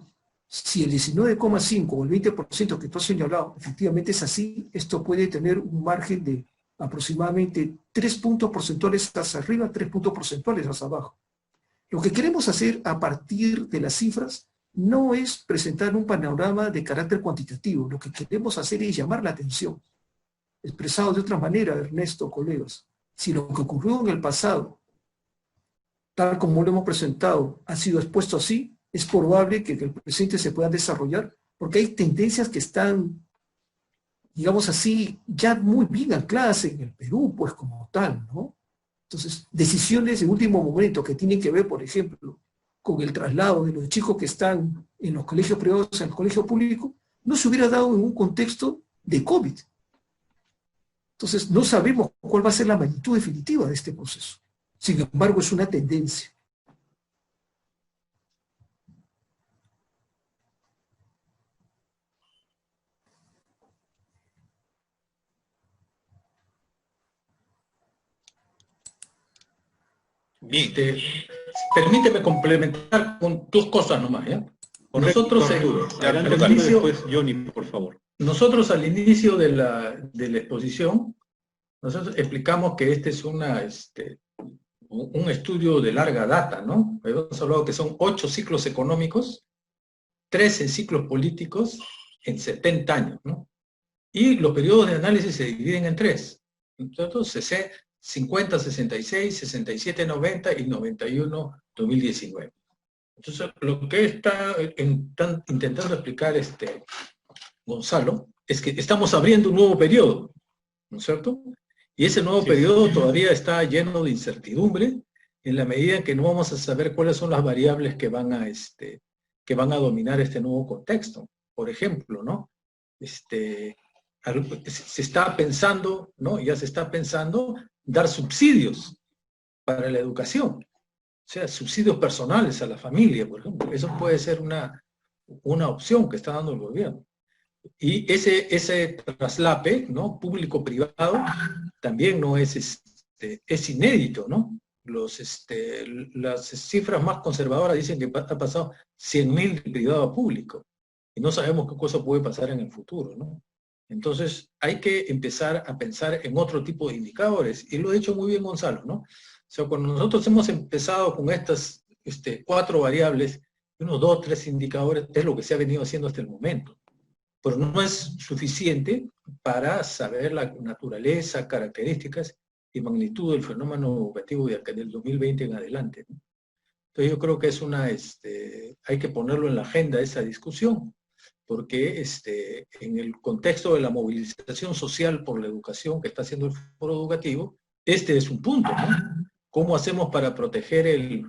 si el 19,5 o el 20% que tú has señalado efectivamente es así, esto puede tener un margen de aproximadamente 3 puntos porcentuales hacia arriba, 3 puntos porcentuales hacia abajo. Lo que queremos hacer a partir de las cifras no es presentar un panorama de carácter cuantitativo, lo que queremos hacer es llamar la atención. Expresado de otra manera, Ernesto, colegas, si lo que ocurrió en el pasado, tal como lo hemos presentado, ha sido expuesto así, es probable que el presente se pueda desarrollar, porque hay tendencias que están, digamos así, ya muy bien ancladas en el Perú, pues como tal, ¿no? Entonces, decisiones de último momento que tienen que ver, por ejemplo, con el traslado de los chicos que están en los colegios privados al colegio público, no se hubiera dado en un contexto de COVID. Entonces, no sabemos cuál va a ser la magnitud definitiva de este proceso. Sin embargo, es una tendencia. Bien. Permíteme complementar con dos cosas nomás, ¿ya? Nosotros, Arturo. Adelante, pero Arturo, inicio- después Johnny, por favor. nosotros al inicio de la exposición, nosotros explicamos que este es un estudio de larga data, ¿no? Hemos hablado que son 8 ciclos económicos, 13 ciclos políticos en 70 años, ¿no? Y los periodos de análisis se dividen en 3. Entonces, 50, 66, 67, 90 y 91, 2019. Entonces, lo que están intentando explicar Gonzalo es que estamos abriendo un nuevo periodo, ¿no es cierto? Y ese nuevo periodo todavía está lleno de incertidumbre en la medida en que no vamos a saber cuáles son las variables que van a dominar este nuevo contexto. Por ejemplo, ¿no? Se está pensando, ¿no? Ya se está pensando dar subsidios para la educación. O sea, subsidios personales a la familia, por ejemplo. Eso puede ser una opción que está dando el gobierno. Y ese traslape, ¿no? Público-privado, también no es inédito, ¿no? Las cifras más conservadoras dicen que ha pasado 100.000 de privado a público. Y no sabemos qué cosa puede pasar en el futuro, ¿no? Entonces, hay que empezar a pensar en otro tipo de indicadores. Y lo ha dicho muy bien Gonzalo, ¿no? O sea, cuando nosotros hemos empezado con estas 4 variables, unos 2, 3 indicadores, es lo que se ha venido haciendo hasta el momento. Pero no es suficiente para saber la naturaleza, características y magnitud del fenómeno educativo del 2020 en adelante, ¿no? Entonces yo creo que hay que ponerlo en la agenda esa discusión, porque en el contexto de la movilización social por la educación que está haciendo el foro educativo, es un punto, ¿no? ¿Cómo hacemos para proteger el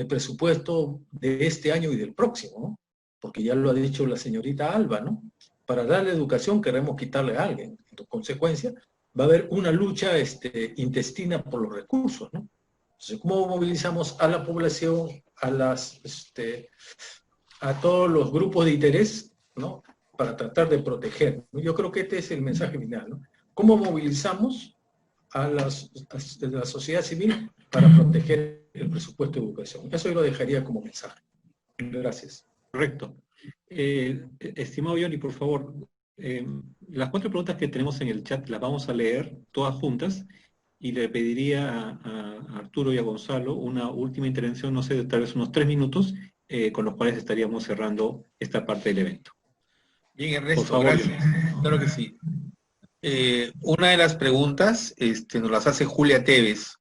presupuesto de este año y del próximo, ¿no? Porque ya lo ha dicho la señorita Alba, ¿no? Para darle educación queremos quitarle a alguien. En consecuencia, va a haber una lucha intestina por los recursos, ¿no? Entonces, ¿cómo movilizamos a la población, a todos los grupos de interés, ¿no? Para tratar de proteger, ¿no? Yo creo que este es el mensaje final, ¿no? ¿Cómo movilizamos a la sociedad civil para proteger el presupuesto de educación? Eso yo lo dejaría como mensaje. Gracias. Correcto. Estimado Johnny, por favor, las 4 preguntas que tenemos en el chat las vamos a leer todas juntas y le pediría a Arturo y a Gonzalo una última intervención, no sé, tal vez unos 3 minutos, con los cuales estaríamos cerrando esta parte del evento. Bien, Ernesto, Por favor, gracias. Claro que sí. Una de las preguntas nos las hace Julia Tevez.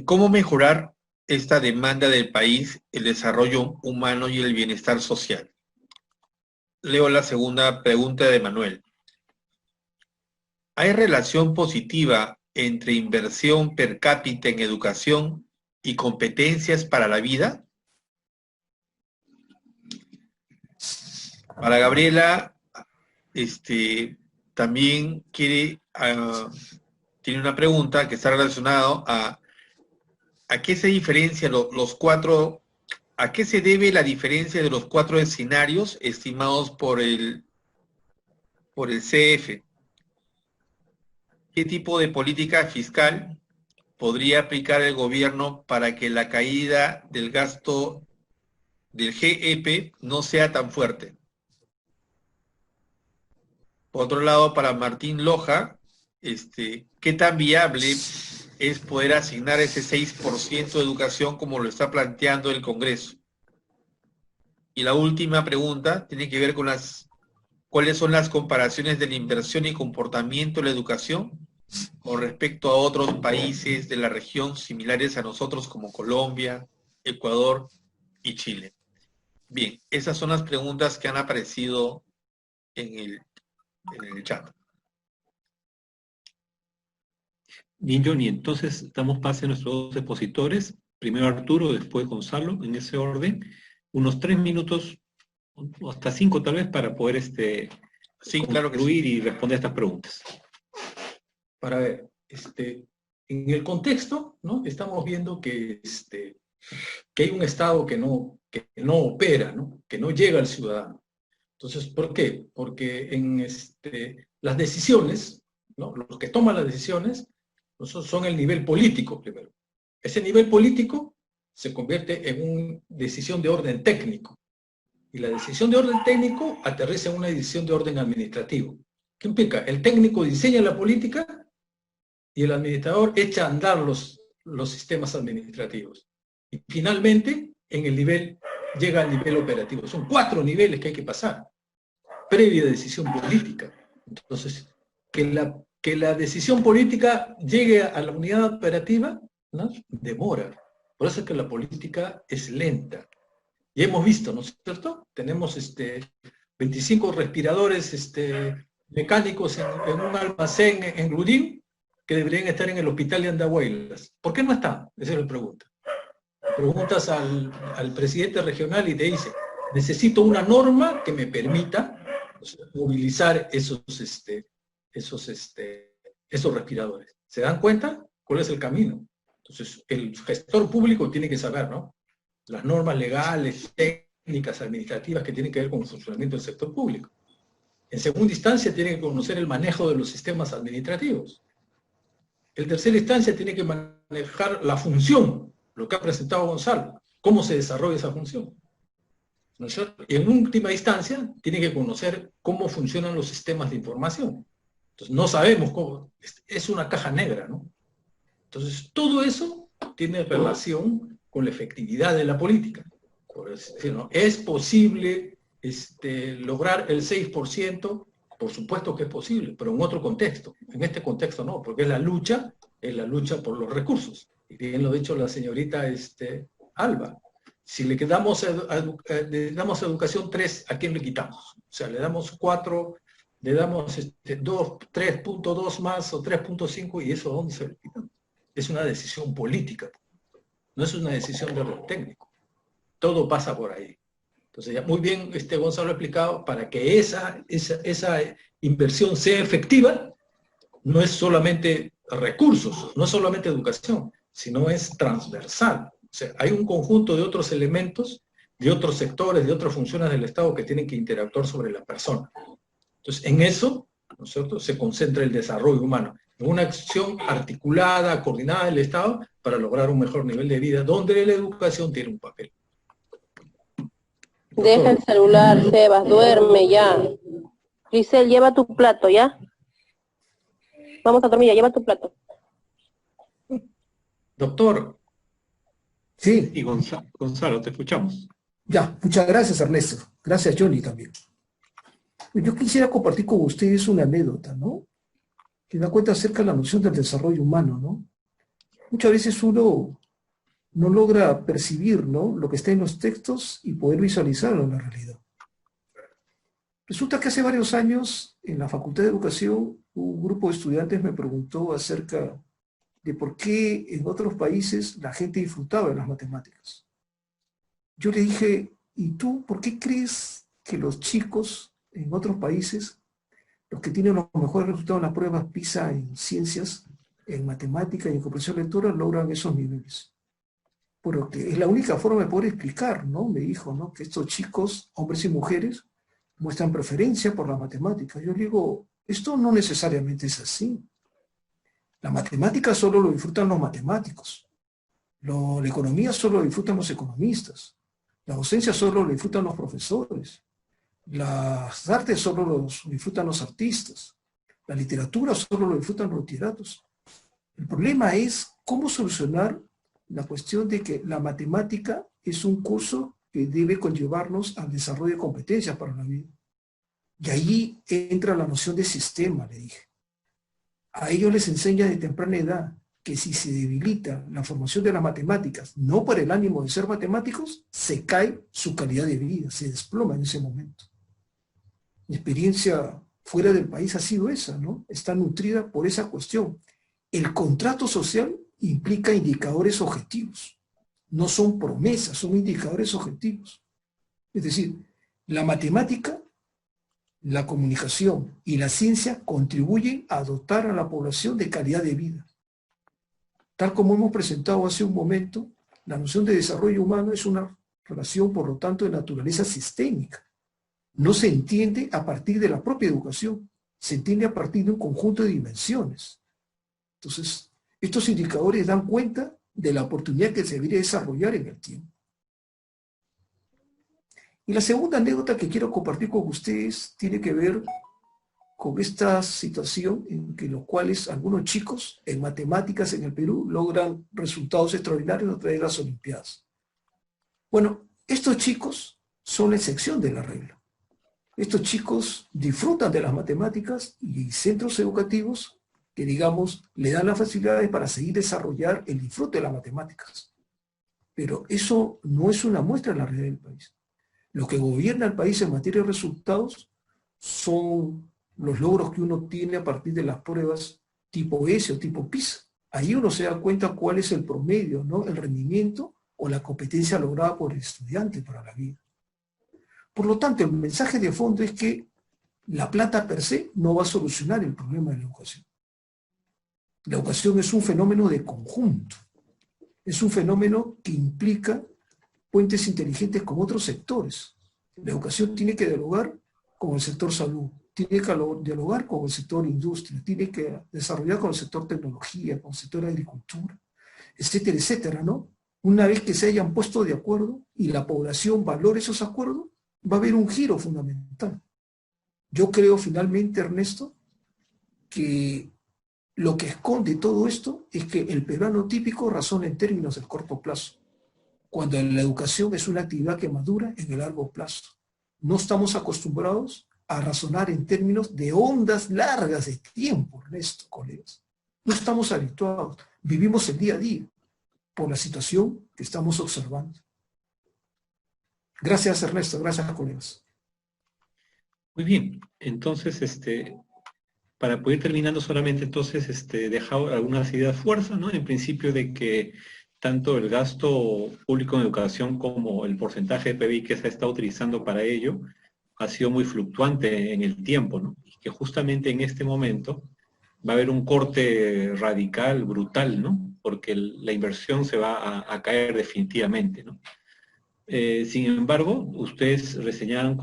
¿Cómo mejorar esta demanda del país, el desarrollo humano y el bienestar social? Leo la segunda pregunta de Manuel. ¿Hay relación positiva entre inversión per cápita en educación y competencias para la vida? Para Gabriela, también tiene una pregunta que está relacionada a qué se diferencia a qué se debe la diferencia de los 4 escenarios estimados por el CF. ¿Qué tipo de política fiscal podría aplicar el gobierno para que la caída del gasto del GEP no sea tan fuerte? Por otro lado, para Martín Loja, ¿qué tan viable es poder asignar ese 6% de educación como lo está planteando el Congreso? Y la última pregunta tiene que ver con ¿cuáles son las comparaciones de la inversión y comportamiento en la educación con respecto a otros países de la región similares a nosotros como Colombia, Ecuador y Chile? Bien, esas son las preguntas que han aparecido en el chat. Bien, Johnny, entonces damos pase a nuestros 2 expositores, primero Arturo, después Gonzalo, en ese orden, unos 3 minutos, o hasta 5 tal vez, para poder Sí, claro que concluir sí. y responder estas preguntas. Para ver, en el contexto, ¿no? Estamos viendo que hay un Estado que no opera, ¿no? Que no llega al ciudadano. Entonces, ¿por qué? Porque en las decisiones, ¿no? Los que toman las decisiones son el nivel político primero. Ese nivel político se convierte en una decisión de orden técnico. Y la decisión de orden técnico aterriza en una decisión de orden administrativo. ¿Qué implica? El técnico diseña la política y el administrador echa a andar los sistemas administrativos. Y finalmente, llega al nivel operativo. Son 4 niveles que hay que pasar, previa decisión política. Entonces, que la decisión política llegue a la unidad operativa, ¿no?, demora. Por eso es que la política es lenta. Y hemos visto, ¿no es cierto? Tenemos 25 respiradores mecánicos en un almacén en Lurín que deberían estar en el hospital de Andahuaylas. ¿Por qué no están? Esa es la pregunta. Preguntas al presidente regional y te dice, necesito una norma que me permita, o sea, movilizar esos respiradores. ¿Se dan cuenta? ¿Cuál es el camino? Entonces, el gestor público tiene que saber, ¿no?, las normas legales, técnicas, administrativas que tienen que ver con el funcionamiento del sector público. En segunda instancia, tiene que conocer el manejo de los sistemas administrativos. En tercera instancia, tiene que manejar la función, lo que ha presentado Gonzalo, cómo se desarrolla esa función, ¿no es cierto? Y en última instancia, tiene que conocer cómo funcionan los sistemas de información. Entonces, no sabemos cómo, es una caja negra, ¿no? Entonces, todo eso tiene relación con la efectividad de la política. Es decir, ¿no?, ¿es posible lograr el 6%? Por supuesto que es posible, pero en otro contexto. En este contexto no, porque es la lucha por los recursos. Y bien lo ha dicho la señorita Alba. Si le damos educación 3, ¿a quién le quitamos? O sea, le damos 4, le damos 3.2 más o 3.5, ¿y eso a dónde se le quita? Es una decisión política, no es una decisión de orden técnico. Todo pasa por ahí. Entonces, ya muy bien Gonzalo ha explicado, para que esa inversión sea efectiva, no es solamente recursos, no es solamente educación, sino es transversal. O sea, hay un conjunto de otros elementos, de otros sectores, de otras funciones del Estado que tienen que interactuar sobre la persona. Entonces, en eso, ¿no es cierto?, se concentra el desarrollo humano, en una acción articulada, coordinada del Estado para lograr un mejor nivel de vida, donde la educación tiene un papel. Deja el celular, Sebas, duerme ya. Grisel, lleva tu plato, ¿ya? Vamos a dormir, ya, lleva tu plato. Doctor. Sí. Y Gonzalo, te escuchamos. Ya, muchas gracias, Ernesto. Gracias, Johnny, también. Yo quisiera compartir con ustedes una anécdota, ¿no?, que da cuenta acerca de la noción del desarrollo humano, ¿no? Muchas veces uno no logra percibir, ¿no?, lo que está en los textos y poder visualizarlo en la realidad. Resulta que hace varios años, en la Facultad de Educación, un grupo de estudiantes me preguntó acerca de por qué en otros países la gente disfrutaba de las matemáticas. Yo le dije, ¿y tú por qué crees que los chicos en otros países, los que tienen los mejores resultados en las pruebas PISA en ciencias, en matemática y en comprensión lectora, logran esos niveles? Porque es la única forma de poder explicar, ¿no?, me dijo, ¿no?, que estos chicos, hombres y mujeres, muestran preferencia por la matemática. Yo digo, esto no necesariamente es así. La matemática solo lo disfrutan los matemáticos. La economía solo lo disfrutan los economistas. La docencia solo lo disfrutan los profesores. Las artes solo lo disfrutan los artistas. La literatura solo lo disfrutan los literatos. El problema es cómo solucionar la cuestión de que la matemática es un curso que debe conllevarnos al desarrollo de competencias para la vida. Y ahí entra la noción de sistema, le dije. A ellos les enseña de temprana edad que si se debilita la formación de las matemáticas, no por el ánimo de ser matemáticos, se cae su calidad de vida, se desploma en ese momento. Mi experiencia fuera del país ha sido esa, ¿no? Está nutrida por esa cuestión. El contrato social implica indicadores objetivos. No son promesas, son indicadores objetivos. Es decir, la matemática, la comunicación y la ciencia contribuyen a dotar a la población de calidad de vida. Tal como hemos presentado hace un momento, la noción de desarrollo humano es una relación, por lo tanto, de naturaleza sistémica. No se entiende a partir de la propia educación, se entiende a partir de un conjunto de dimensiones. Entonces, estos indicadores dan cuenta de la oportunidad que se debería desarrollar en el tiempo. Y la segunda anécdota que quiero compartir con ustedes tiene que ver con esta situación en que los cuales algunos chicos en matemáticas en el Perú logran resultados extraordinarios a través de las Olimpiadas. Bueno, estos chicos son la excepción de la regla. Estos chicos disfrutan de las matemáticas y hay centros educativos que, digamos, le dan las facilidades para seguir desarrollar el disfrute de las matemáticas. Pero eso no es una muestra de la realidad del país. Lo que gobierna el país en materia de resultados son los logros que uno tiene a partir de las pruebas tipo S o tipo PISA. Ahí uno se da cuenta cuál es el promedio, ¿no? El rendimiento o la competencia lograda por el estudiante para la vida. Por lo tanto, el mensaje de fondo es que la plata per se no va a solucionar el problema de la educación. La educación es un fenómeno de conjunto. Es un fenómeno que implica puentes inteligentes con otros sectores. La educación tiene que dialogar con el sector salud, tiene que dialogar con el sector industria, tiene que desarrollar con el sector tecnología, con el sector agricultura, etcétera, etcétera, ¿no? Una vez que se hayan puesto de acuerdo y la población valore esos acuerdos, va a haber un giro fundamental. Yo creo finalmente, Ernesto, que lo que esconde todo esto es que el peruano típico razona en términos del corto plazo, cuando la educación es una actividad que madura en el largo plazo. No estamos acostumbrados a razonar en términos de ondas largas de tiempo, Ernesto, colegas. No estamos habituados, vivimos el día a día por la situación que estamos observando. Gracias, Ernesto, gracias, colegas. Muy bien, entonces, para poder ir terminando solamente, entonces, dejado algunas ideas fuerza, ¿no? En principio de que tanto el gasto público en educación como el porcentaje de PIB que se ha estado utilizando para ello ha sido muy fluctuante en el tiempo, ¿no? Y que justamente en este momento va a haber un corte radical, brutal, ¿no? Porque la inversión se va a caer definitivamente, ¿no? Sin embargo, ustedes reseñaron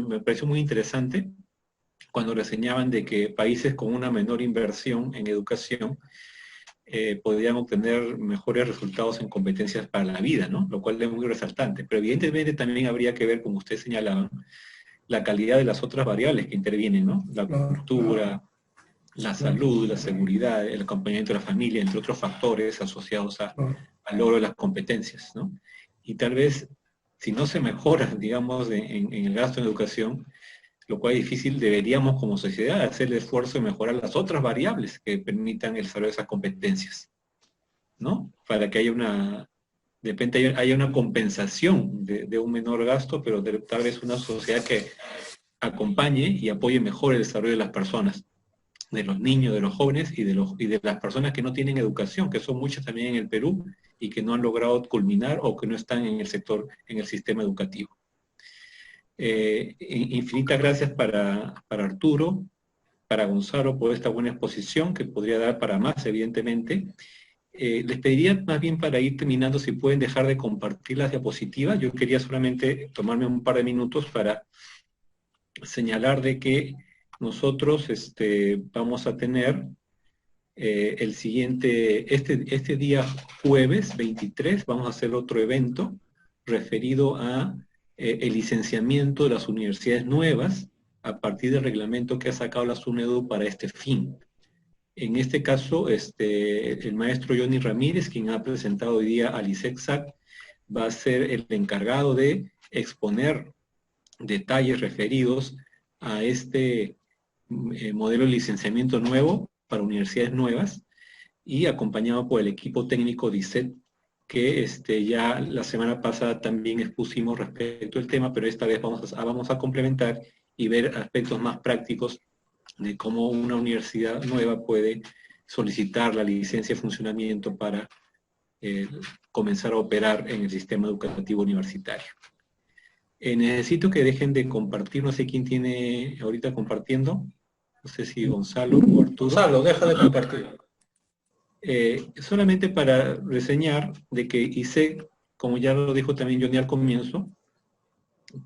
me pareció muy interesante cuando reseñaban de que países con una menor inversión en educación podrían obtener mejores resultados en competencias para la vida, ¿no? Lo cual es muy resaltante. Pero evidentemente también habría que ver, como ustedes señalaban, la calidad de las otras variables que intervienen, ¿no? La cultura, la salud, la seguridad, el acompañamiento de la familia, entre otros factores asociados al logro de las competencias, ¿no? Y tal vez, si no se mejora, digamos, en el gasto en educación, lo cual es difícil, deberíamos como sociedad hacer el esfuerzo de mejorar las otras variables que permitan el desarrollo de esas competencias, ¿no? Para que haya una compensación de un menor gasto, pero tal vez una sociedad que acompañe y apoye mejor el desarrollo de las personas, de los niños, de los jóvenes y de las personas que no tienen educación, que son muchas también en el Perú y que no han logrado culminar o que no están en el sector, en el sistema educativo. Infinitas gracias para Arturo, para Gonzalo por esta buena exposición que podría dar para más, evidentemente. Les pediría más bien para ir terminando si pueden dejar de compartir las diapositivas. Yo quería solamente tomarme un par de minutos para señalar de que nosotros vamos a tener el siguiente, este día jueves 23, vamos a hacer otro evento referido a el licenciamiento de las universidades nuevas a partir del reglamento que ha sacado la SUNEDU para este fin. En este caso, el maestro Johnny Ramírez, quien ha presentado hoy día al ISECSAC, va a ser el encargado de exponer detalles referidos a este modelo de licenciamiento nuevo para universidades nuevas y acompañado por el equipo técnico de ISET, que ya la semana pasada también expusimos respecto al tema, pero esta vez vamos a complementar y ver aspectos más prácticos de cómo una universidad nueva puede solicitar la licencia de funcionamiento para comenzar a operar en el sistema educativo universitario. Necesito que dejen de compartir, no sé quién tiene ahorita compartiendo, no sé si Gonzalo o Arturo. Gonzalo, deja de compartir. Solamente para reseñar de que ISEC, como ya lo dijo también Johnny al comienzo,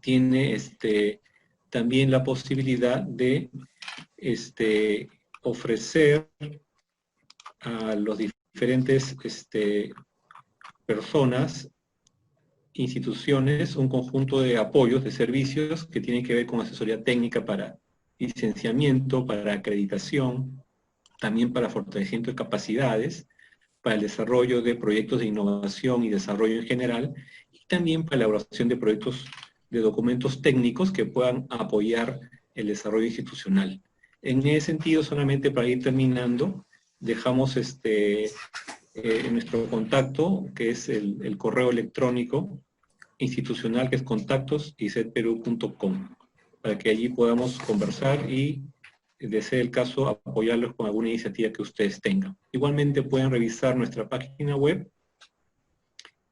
tiene también la posibilidad de ofrecer a los diferentes personas, instituciones, un conjunto de apoyos, de servicios que tienen que ver con asesoría técnica para licenciamiento, para acreditación, también para fortalecimiento de capacidades, para el desarrollo de proyectos de innovación y desarrollo en general, y también para la elaboración de proyectos de documentos técnicos que puedan apoyar el desarrollo institucional. En ese sentido, solamente para ir terminando, dejamos nuestro contacto, que es el correo electrónico institucional, que es contactos@isetperú.com, para que allí podamos conversar y, de ser el caso, apoyarlos con alguna iniciativa que ustedes tengan. Igualmente pueden revisar nuestra página web,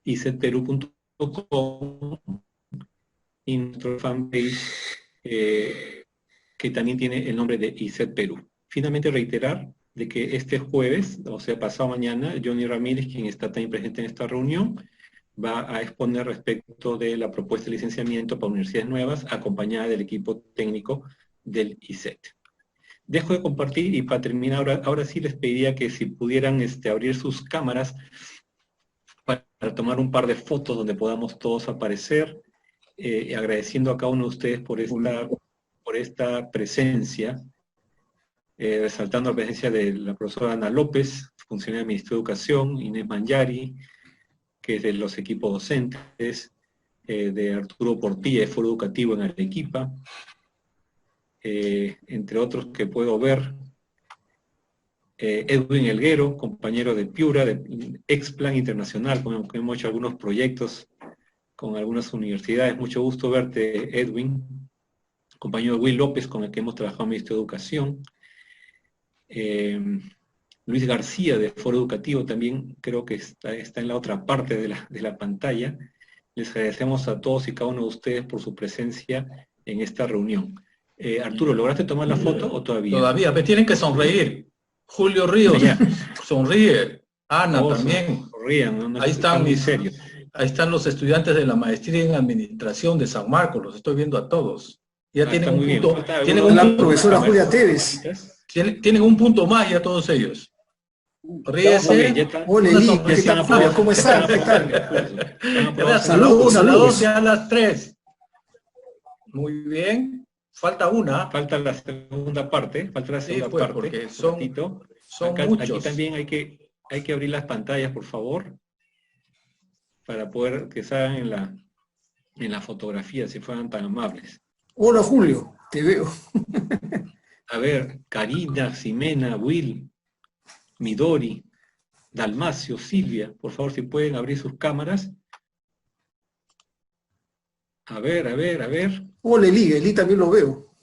isetperú.com, y nuestro fanpage, que también tiene el nombre de ISET Perú. Finalmente, reiterar de que este jueves, o sea, pasado mañana, Johnny Ramírez, quien está también presente en esta reunión, va a exponer respecto de la propuesta de licenciamiento para universidades nuevas, acompañada del equipo técnico del ISET. Dejo de compartir y para terminar, ahora sí les pediría que si pudieran abrir sus cámaras para tomar un par de fotos donde podamos todos aparecer, agradeciendo a cada uno de ustedes por esta presencia, resaltando la presencia de la profesora Ana López, funcionaria del Ministerio de Educación, Inés Manyari, que es de los equipos docentes, de Arturo Portilla, de Foro Educativo en Arequipa, entre otros que puedo ver, Edwin Elguero, compañero de Piura, de Explan Internacional, con que hemos hecho algunos proyectos con algunas universidades. Mucho gusto verte, Edwin. Compañero Will López, con el que hemos trabajado en el Ministerio de Educación. Luis García, de Foro Educativo, también creo que está en la otra parte de la pantalla. Les agradecemos a todos y cada uno de ustedes por su presencia en esta reunión. Arturo, ¿lograste tomar la foto o todavía? Todavía, me tienen que sonreír. Julio Ríos, sonríe. Ana también. Sonrían, no ahí están muy serios. Ahí están los estudiantes de la maestría en administración de San Marcos, los estoy viendo a todos. Ya tienen un punto. Tienen la profesora Julia Teves. Tienen un punto más ya todos ellos. Ríese. Hola, Eli, ¿qué tal, Julia? ¿Cómo están? ¿Qué tal? Saludos. A las 2 y a las 3. Muy bien. Falta una. Falta la segunda parte. Falta la segunda parte. Porque son muchos. Aquí también hay que abrir las pantallas, por favor, para poder que salgan en la fotografía, si fueran tan amables. Hola, Julio, te veo. A ver, Karina, Ximena, Will, Midori, Dalmacio, Silvia, por favor, si pueden abrir sus cámaras. A ver. Hola, Eli también lo veo.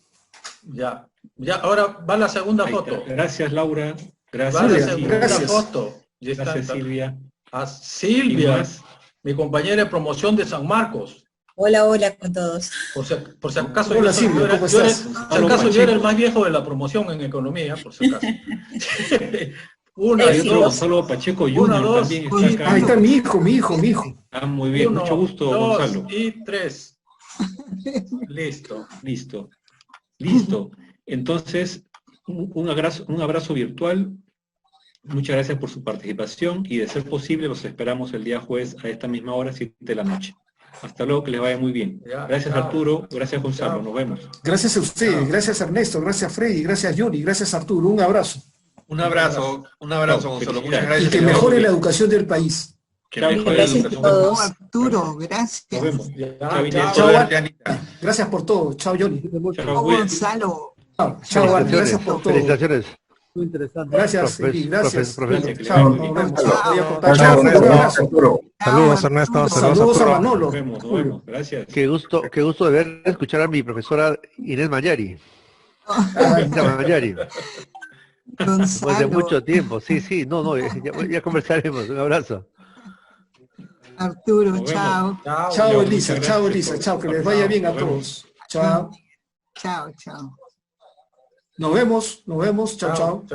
Ya, ahora va la segunda foto. Gracias, Laura. Gracias, va la segunda foto. Gracias, Silvia. A Silvia, mi compañera de promoción de San Marcos. Hola con todos. Por si acaso, hola, Silvia, ¿cómo estás? Yo era el más viejo de la promoción en economía, por si acaso. Gonzalo Pacheco Jr. también está acá. Ahí está mi hijo. Ah, muy bien, mucho gusto, 2 Gonzalo. y 3. Listo. Entonces, un abrazo virtual. Muchas gracias por su participación y, de ser posible, los esperamos el día jueves a esta misma hora, 7 de la noche. Hasta luego, que les vaya muy bien. Gracias, Arturo. Gracias, Gonzalo. Nos vemos. Gracias a ustedes. Gracias, Ernesto. Gracias, Freddy. Gracias, Johnny. Gracias, Arturo. Un abrazo. Un abrazo, Gonzalo. Muchas gracias. Y que mejore la educación del país. Que mejore la educación del país. Arturo, gracias. Nos vemos. Chao, gracias por todo. Chao, Johnny. Chao, Gonzalo. Chao, gracias por todo. Felicitaciones. Muy interesante. Gracias, Eli. Gracias. Chao. Saludos, Ernesto. Saludos a Manolo. Nos vemos. Gracias. Qué gusto de escuchar a mi profesora Inés Manyari. Después de mucho tiempo. Sí. No, ya conversaremos. Un abrazo. Arturo, chao. Chao, Elisa. Chao, que les vaya bien a todos. Chao. Chao. Nos vemos. Chao.